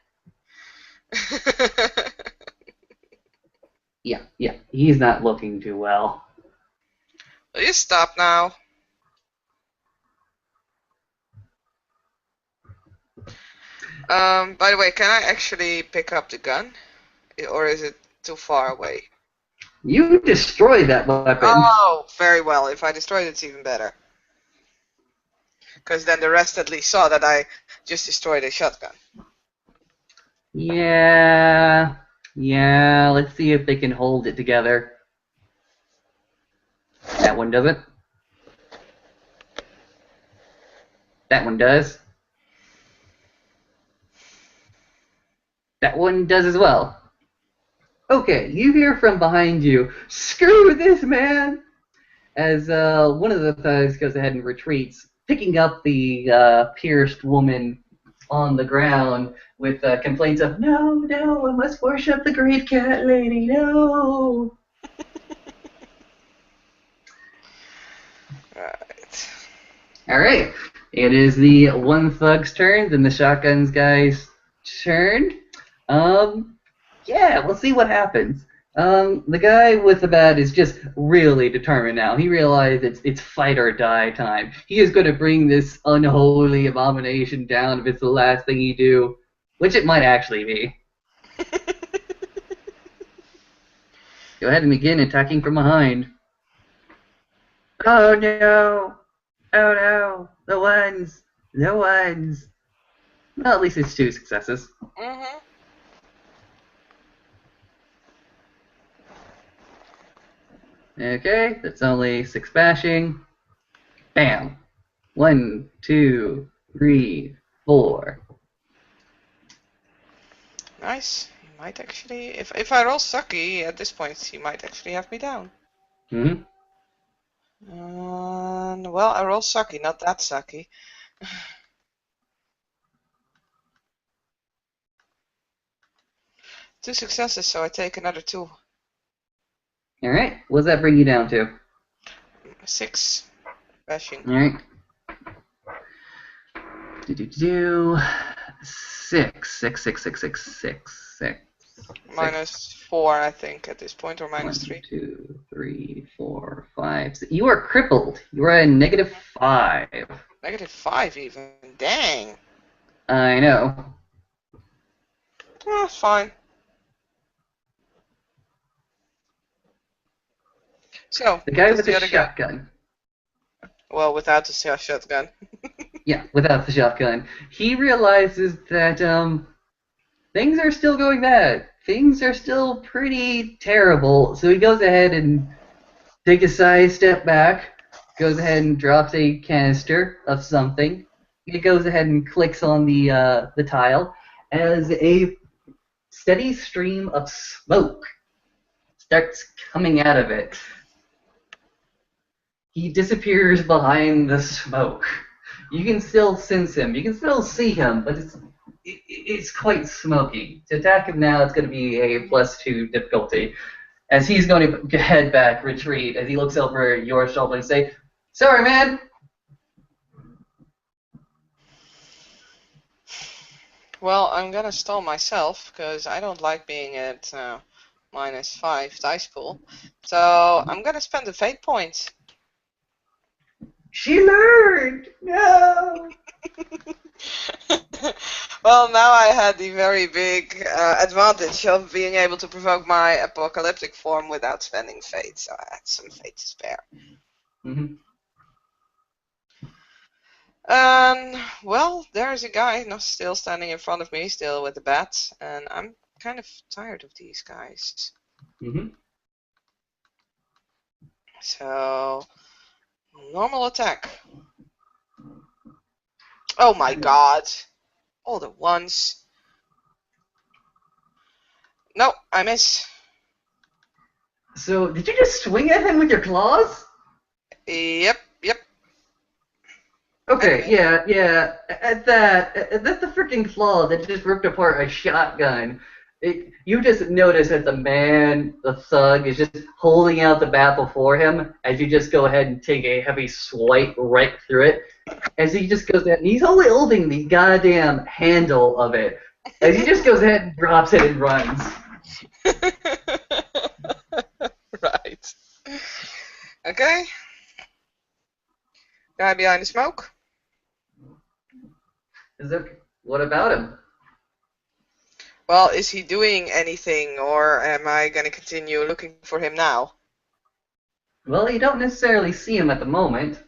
Yeah, he's not looking too well. Will you stop now? By the way, can I actually pick up the gun? Or is it too far away? You destroyed that weapon. Oh, very well. If I destroy it, it's even better. Because then the rest at least saw that I just destroyed a shotgun. Yeah, let's see if they can hold it together. That one doesn't. That one does. That one does as well. Okay, you hear from behind you, "Screw this, man!" As one of the thugs goes ahead and retreats, picking up the pierced woman on the ground with complaints of, "No, I must worship the great cat lady, no!" Right. Alright, it is the one thug's turn, then the shotguns guy's turn. Yeah, we'll see what happens. The guy with the bat is just really determined now. He realizes it's fight or die time. He is going to bring this unholy abomination down if it's the last thing he do, which it might actually be. Go ahead and begin attacking from behind. Oh no! Oh no! The ones! Well, at least it's 2 successes. Mm-hmm. Okay, that's only 6 bashing. Bam! 1, 2, 3, 4. Nice. He might actually, if I roll sucky at this point, he might actually have me down. Mm-hmm. Well, I roll sucky, not that sucky. 2 successes, so I take another 2. Alright, what does that bring you down to? 6 bashing. Alright. 6. -4, I think, at this point, or -3. 1, 2, 3, 4, 5. So you are crippled. You are at -5. -5 even. Dang. I know. Oh, fine. So, the guy with the shotgun. Well, without the shotgun. Yeah, without the shotgun. He realizes that things are still going bad. Things are still pretty terrible. So he goes ahead and takes a side step back, goes ahead and drops a canister of something. He goes ahead and clicks on the tile as a steady stream of smoke starts coming out of it. He disappears behind the smoke. You can still sense him. You can still see him, but it's quite smoky. To attack him now, it's going to be a +2 difficulty. As he's going to head back, retreat, as he looks over your shoulder and say, "Sorry, man." Well, I'm gonna stall myself, because I don't like being at -5 dice pool. So I'm gonna spend a fate point. She learned! No! Well, now I had the very big advantage of being able to provoke my apocalyptic form without spending fate, so I had some fate to spare. Mm-hmm. Well, there's a guy still standing in front of me, still with the bat, and I'm kind of tired of these guys. Mm-hmm. So, normal attack. Oh my god. All at once. No, I miss. So, did you just swing at him with your claws? Yep. Okay, yeah. That's the freaking claw that just ripped apart a shotgun. You just notice that the thug, is just holding out the bat before him as you just go ahead and take a heavy swipe right through it. As he just goes ahead, and he's only holding the goddamn handle of it. As he just goes ahead and drops it and runs. Okay. Guy behind the smoke. What about him? Well, is he doing anything, or am I gonna continue looking for him now? Well, you don't necessarily see him at the moment.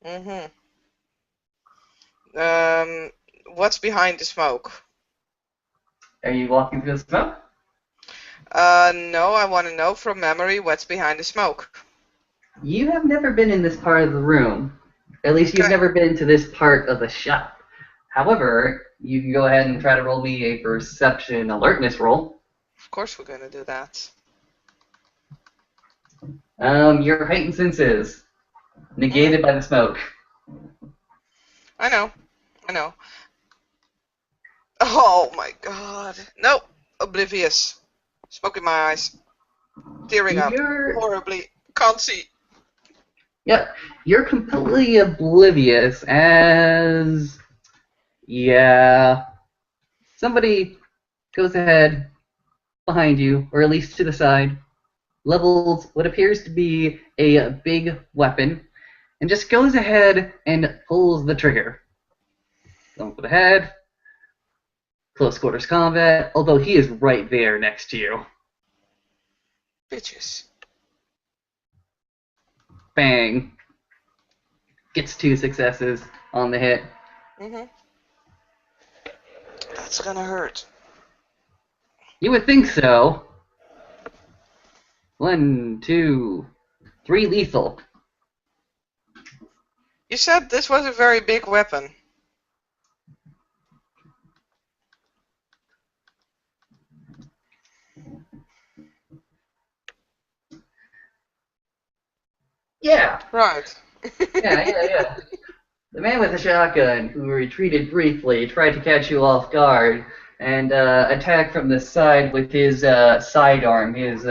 Mm-hmm. What's behind the smoke? Are you walking through the smoke? No, I want to know from memory what's behind the smoke. You have never been in this part of the room. At least you've Okay. never been to this part of the shop. However, you can go ahead and try to roll me a perception alertness roll. Of course we're gonna do that. Your heightened senses negated by the smoke. I know. Oh my god. Nope. Oblivious. Smoke in my eyes. Tearing up. Horribly. Can't see. Yep, you're completely oblivious as, yeah, somebody goes ahead behind you, or at least to the side, levels what appears to be a big weapon, and just goes ahead and pulls the trigger. Going for the head, close quarters combat, although he is right there next to you. Bitches. Bang. Gets 2 successes on the hit. That's gonna hurt. You would think so. 1, 2, 3 lethal. You said this was a very big weapon. Yeah. Right. Yeah. The man with the shotgun, who retreated briefly, tried to catch you off guard, and attack from the side with his sidearm, his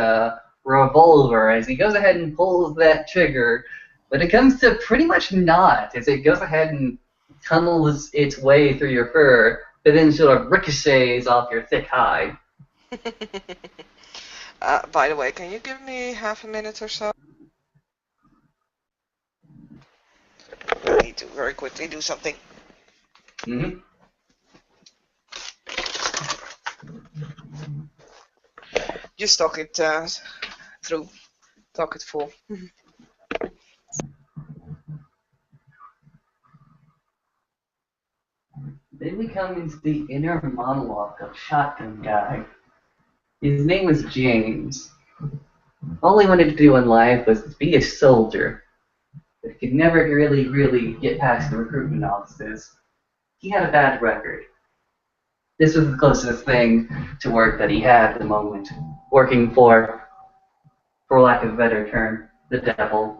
revolver, as he goes ahead and pulls that trigger. But it comes to pretty much naught, as it goes ahead and tunnels its way through your fur, but then sort of ricochets off your thick hide. By the way, can you give me half a minute or so? I need to very quickly do something. Mm-hmm. Just talk it through. Talk it full. Then we come into the inner monologue of Shotgun Guy. His name was James. All he wanted to do in life was be a soldier, but he could never really get past the recruitment offices. He had a bad record. This was the closest thing to work that he had at the moment, working for lack of a better term, the devil.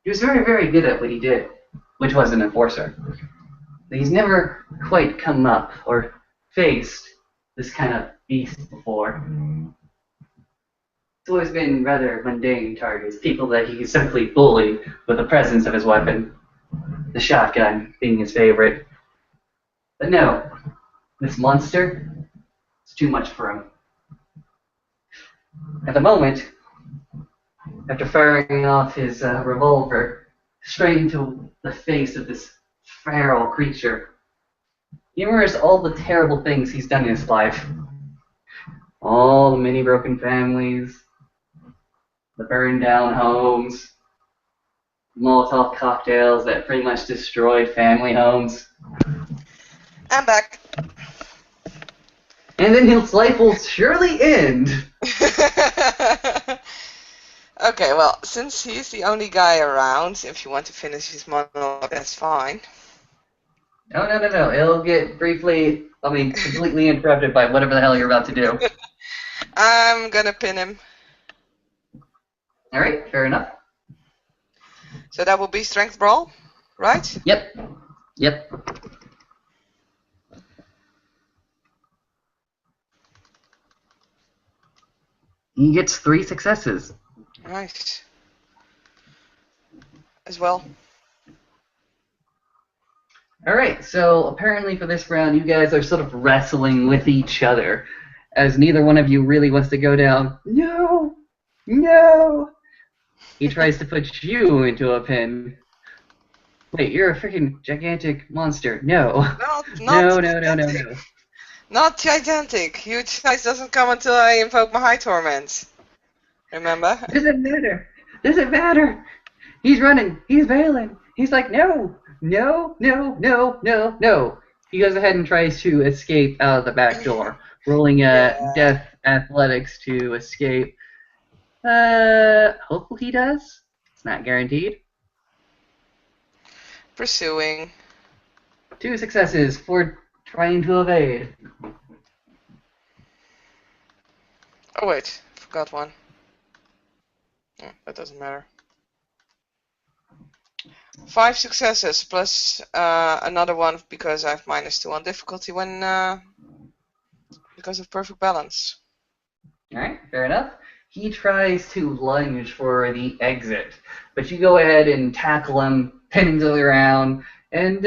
He was very good at what he did, which was an enforcer. But he's never quite come up or faced this kind of beast before. It's always been rather mundane targets, people that he could simply bully with the presence of his weapon, the shotgun being his favorite. But no, this monster, it's too much for him. At the moment, after firing off his revolver straight into the face of this feral creature, he remembers all the terrible things he's done in his life. All the many broken families, the burned down homes, Molotov cocktails that pretty much destroyed family homes. I'm back. And then his life will surely end. Okay, well, since he's the only guy around, if you want to finish his monologue, that's fine. No. It'll get completely interrupted by whatever the hell you're about to do. I'm gonna pin him. Alright, fair enough. So that will be strength brawl, right? Yep. He gets 3 successes. Nice. As well. Alright, so apparently for this round, you guys are sort of wrestling with each other, as neither one of you really wants to go down. No! No! He tries to put you into a pin. Wait, you're a freaking gigantic monster. No. Not No, no, no, no, gigantic. no. Not gigantic. Huge size doesn't come until I invoke my high torment. Remember? Doesn't matter. Doesn't matter. He's running. He's bailing. He's like, no, no, no, no, no, no. He goes ahead and tries to escape out of the back door, rolling Yeah. death athletics to escape. Hopefully he does. It's not guaranteed. Pursuing. 2 successes for trying to evade. Oh wait, forgot one. Oh, that doesn't matter. 5 successes plus another one because I have -2 on difficulty when because of perfect balance. Alright, fair enough. He tries to lunge for the exit, but you go ahead and tackle him, pin him to the ground, and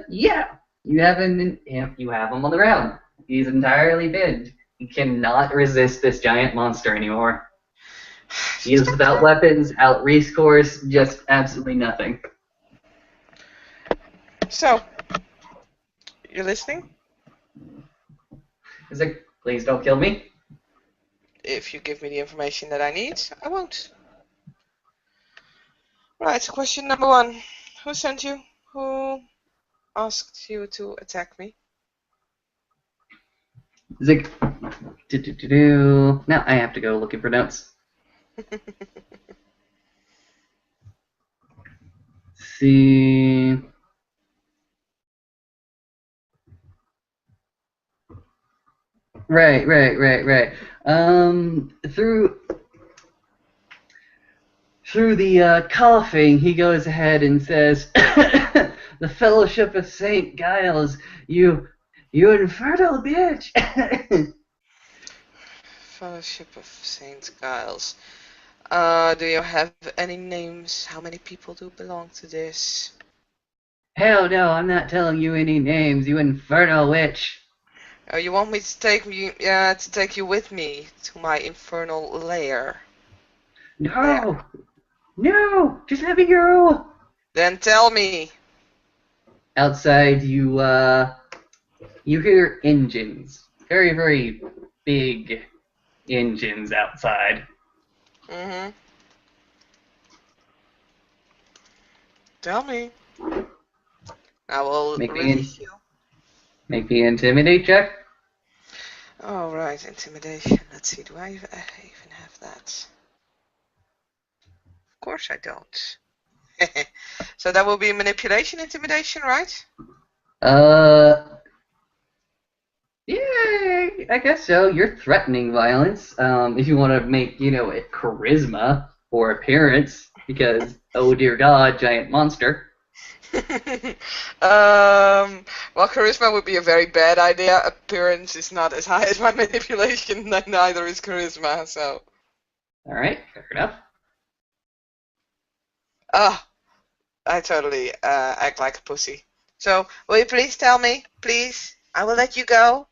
yeah, you have him on the ground. He's entirely pinned. He cannot resist this giant monster anymore. He is without weapons, out race course, just absolutely nothing. So, you listening? He's like, please don't kill me. If you give me the information that I need, I won't. Right, question number 1. Who sent you? Who asked you to attack me? He's like, do. Now I have to go looking for notes. See. Right. Through the coughing, he goes ahead and says, "The Fellowship of Saint Giles, you infernal bitch." Fellowship of Saint Giles. Do you have any names? How many people do belong to this? Hell no, I'm not telling you any names, you infernal witch. Oh, you want me to take you with me to my infernal lair? No, no, just let me go. Then tell me. Outside, you hear engines, very very big engines outside. Mm-hmm. Tell me. I will release you. Make the intimidate check. All right, intimidation. Let's see. Do I even have that? Of course I don't. So that will be manipulation, intimidation, right? Yeah, I guess so. You're threatening violence. If you want to make, it charisma or appearance, because, oh dear God, giant monster. Well, charisma would be a very bad idea. Appearance is not as high as my manipulation, neither is charisma, so. Alright, fair enough. I totally act like a pussy. So, will you please tell me? Please? I will let you go.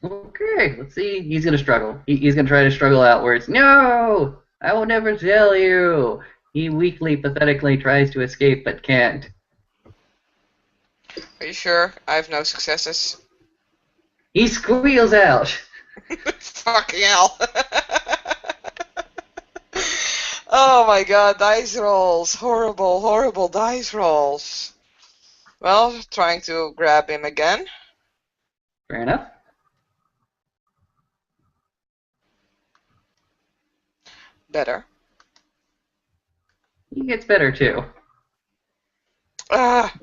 Okay, let's see. He's gonna struggle. He's gonna try to struggle outwards. No! I will never tell you! He weakly, pathetically tries to escape, but can't. Are you sure? I have no successes. He squeals out. Fucking hell. Oh my god, dice rolls. Horrible, horrible dice rolls. Well, trying to grab him again. Fair enough. Better. He gets better too. Ah.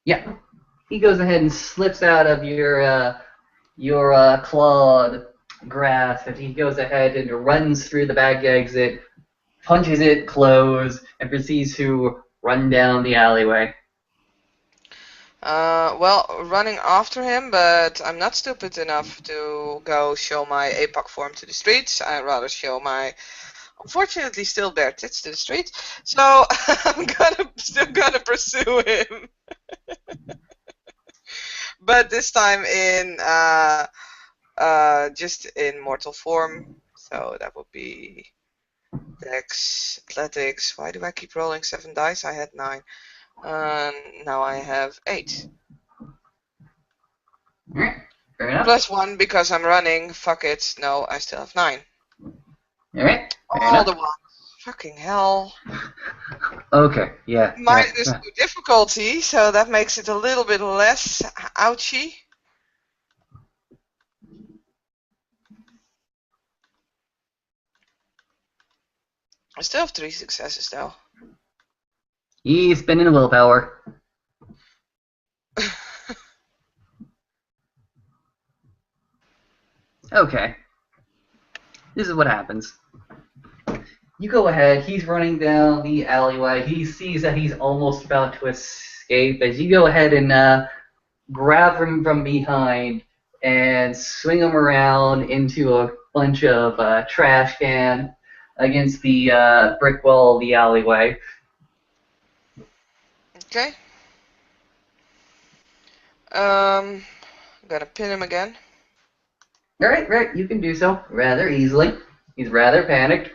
Yeah. He goes ahead and slips out of your clawed grasp, and he goes ahead and runs through the back exit, punches it closed, and proceeds to run down the alleyway. Well, running after him, but I'm not stupid enough to go show my APOC form to the streets. I'd rather show my, unfortunately, still bare tits to the street. So I'm still gonna pursue him. But this time in just in mortal form. So that would be Dex, Athletics. Why do I keep rolling 7 dice? I had 9. Now I have 8. Alright, fair enough. Plus 1 because I'm running. Fuck it. No, I still have 9. Alright, fair All enough. the ones. Fucking hell. Okay, yeah. Mine is no difficulty, so that makes it a little bit less ouchy. I still have 3 successes though. He's spending willpower. Okay. This is what happens. You go ahead, he's running down the alleyway, he sees that he's almost about to escape as you go ahead and grab him from behind and swing him around into a bunch of trash can against the brick wall of the alleyway. Okay. I'm gonna pin him again. Right, you can do so rather easily. He's rather panicked.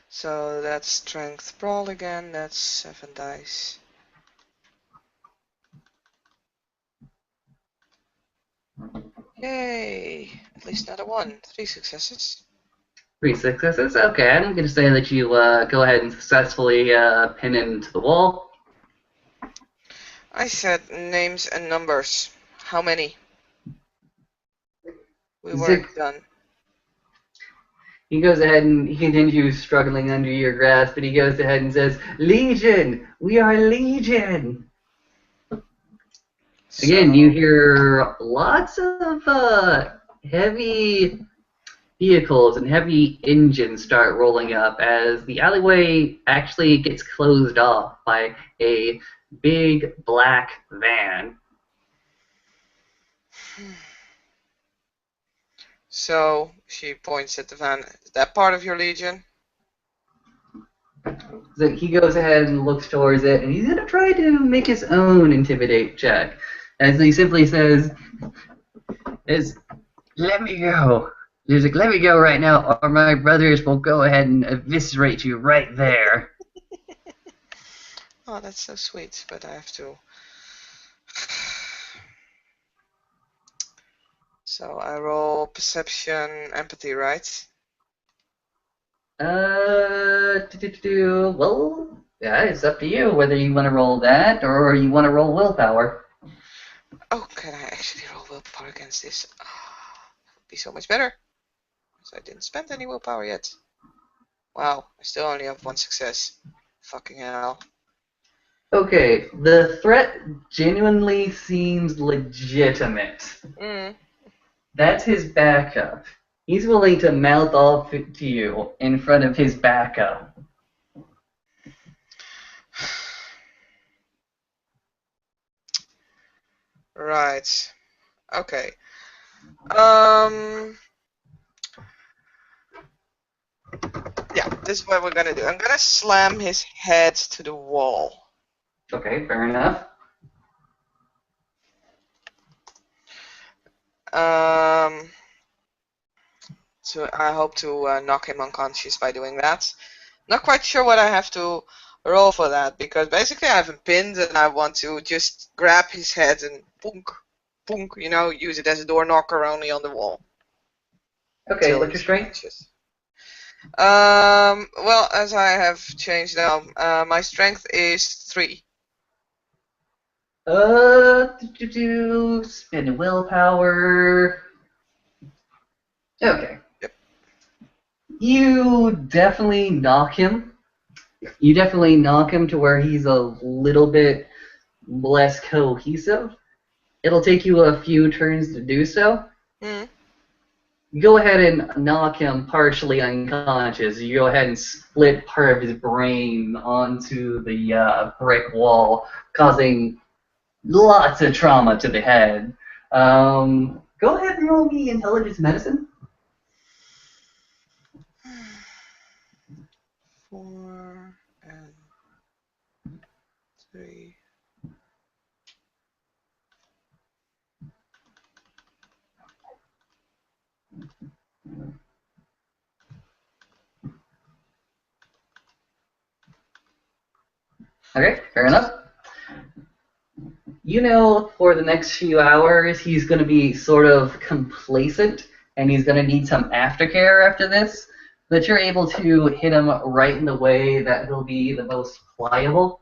So that's strength brawl again. That's 7 dice. Yay! At least not a 1. 3 successes. 3 successes. Okay, I'm going to say that you go ahead and successfully pin him to the wall. I said names and numbers. How many? We weren't done. He goes ahead and he continues struggling under your grasp, but he goes ahead and says, "Legion! We are Legion!" Again, you hear lots of heavy vehicles and heavy engines start rolling up as the alleyway actually gets closed off by a big black van. So she points at the van. Is that part of your legion? So he goes ahead and looks towards it, and he's going to try to make his own intimidate check. As he simply says, "Let me go. He's like, let me go right now, or my brothers will go ahead and eviscerate you right there." Oh, that's so sweet, but I have to. So I roll perception, empathy, right? Well, yeah, it's up to you whether you want to roll that or you want to roll willpower. Oh, can I actually roll willpower against this? Oh, that would be so much better. Because I didn't spend any willpower yet. Wow, I still only have 1 success. Fucking hell. Okay, the threat genuinely seems legitimate. That's his backup. He's willing to mouth off to you in front of his backup. Right. Okay. Yeah, this is what we're gonna do. I'm gonna slam his head to the wall. Okay, fair enough. So I hope to knock him unconscious by doing that. Not quite sure what I have to roll for that, because basically I have him pinned and I want to just grab his head and punk, punk, you know, use it as a door knocker only on the wall. Okay, what's your strength? Well, as I have changed now, my strength is 3. Spend willpower. Okay. Yep. You definitely knock him. You definitely knock him to where he's a little bit less cohesive. It'll take you a few turns to do so. Go ahead and knock him partially unconscious. You go ahead and split part of his brain onto the brick wall, causing lots of trauma to the head. Go ahead and roll me intelligence medicine. 4 and 3. Okay, fair enough. You know, for the next few hours, he's going to be sort of complacent, and he's going to need some aftercare after this. But you're able to hit him right in the way that he'll be the most pliable.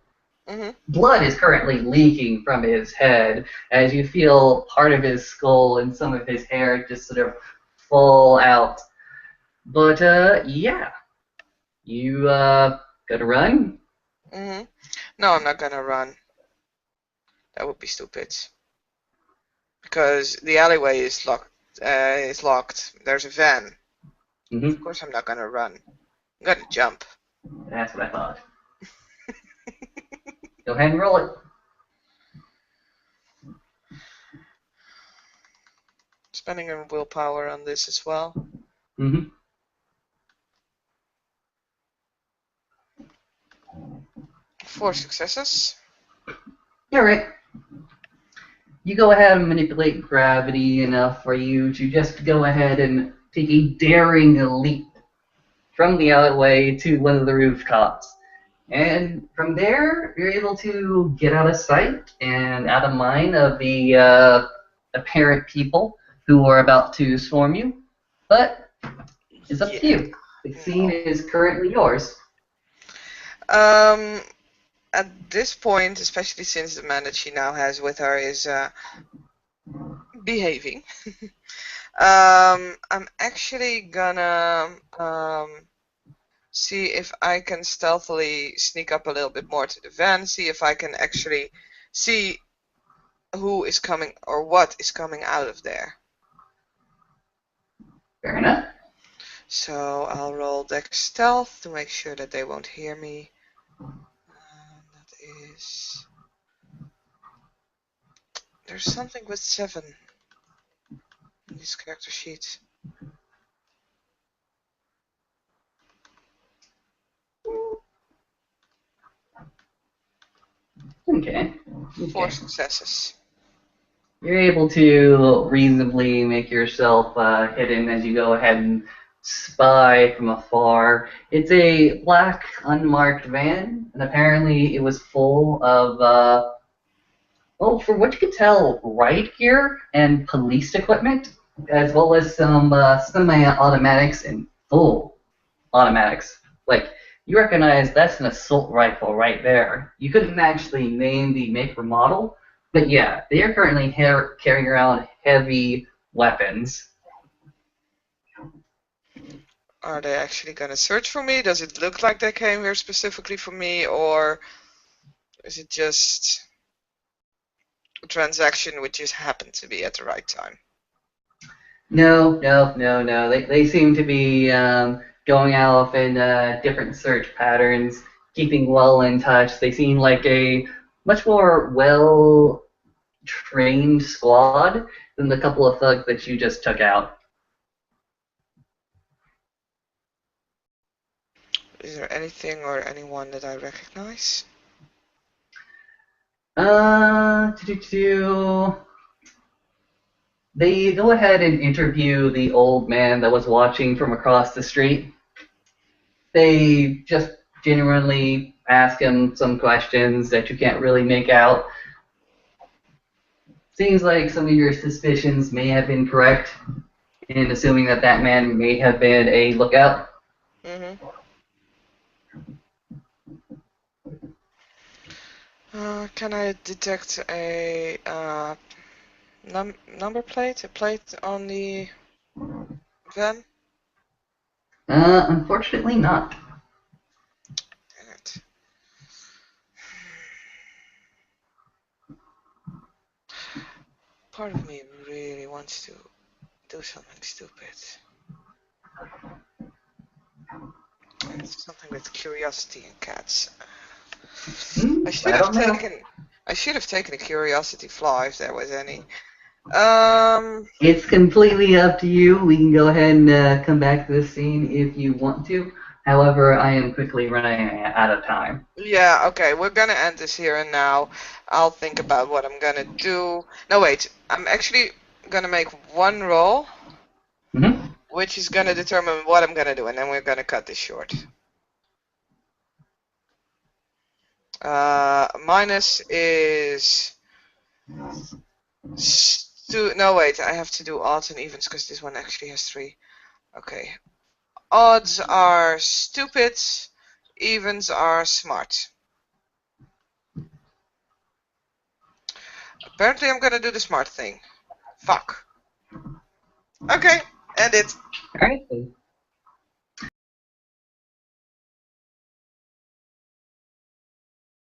Mm-hmm. Blood is currently leaking from his head as you feel part of his skull and some of his hair just sort of fall out. But yeah, you gonna run? Mm-hmm. No, I'm not gonna run. That would be stupid. Because the alleyway is locked. There's a van. Of course, I'm not gonna run. I'm gonna jump. That's what I thought. Go ahead and roll it. Spending a willpower on this as well. Mm-hmm. 4 successes. All right. You go ahead and manipulate gravity enough for you to just go ahead and take a daring leap from the alleyway to one of the rooftops. And from there, you're able to get out of sight and out of mind of the apparent people who are about to swarm you. But it's up to Yeah. you. The scene is currently yours. At this point, especially since the man that she now has with her is behaving, I'm actually gonna see if I can stealthily sneak up a little bit more to the van, see if I can actually see who is coming or what is coming out of there. Fair enough. So I'll roll Dex Stealth to make sure that they won't hear me. That is... There's something with 7 in this character sheet. Okay. 4 successes. You're able to reasonably make yourself hidden as you go ahead and spy from afar. It's a black, unmarked van, and apparently it was full of, well, from what you could tell, riot gear and police equipment, as well as some semi-automatics and full automatics. Like, you recognize that's an assault rifle right there. You couldn't actually name the make or model, but yeah, they are currently carrying around heavy weapons. Are they actually gonna search for me? Does it look like they came here specifically for me, or is it just a transaction which just happened to be at the right time? No, no, no, no. They seem to be going off in different search patterns, keeping well in touch. They seem like a much more well trained squad than the couple of thugs that you just took out. Is there anything or anyone that I recognize? They go ahead and interview the old man that was watching from across the street. They just genuinely ask him some questions that you can't really make out. Seems like some of your suspicions may have been correct in assuming that that man may have been a lookout. Mm-hmm. Can I detect a number plate? A plate on the van? Unfortunately not. Dang it. Part of me really wants to do something stupid. It's something with curiosity and cats. I should have taken a curiosity flaw if there was any. It's completely up to you. We can go ahead and come back to this scene if you want to. However, I am quickly running out of time. Yeah, okay, we're gonna end this here and now. I'll think about what I'm gonna do. No, wait, I'm actually gonna make one roll, which is gonna determine what I'm gonna do, and then we're gonna cut this short. Minus is no wait, I have to do odds and evens because this one actually has 3. Okay. Odds are stupid, evens are smart. Apparently I'm gonna do the smart thing. Fuck. Okay, end it. Alright, so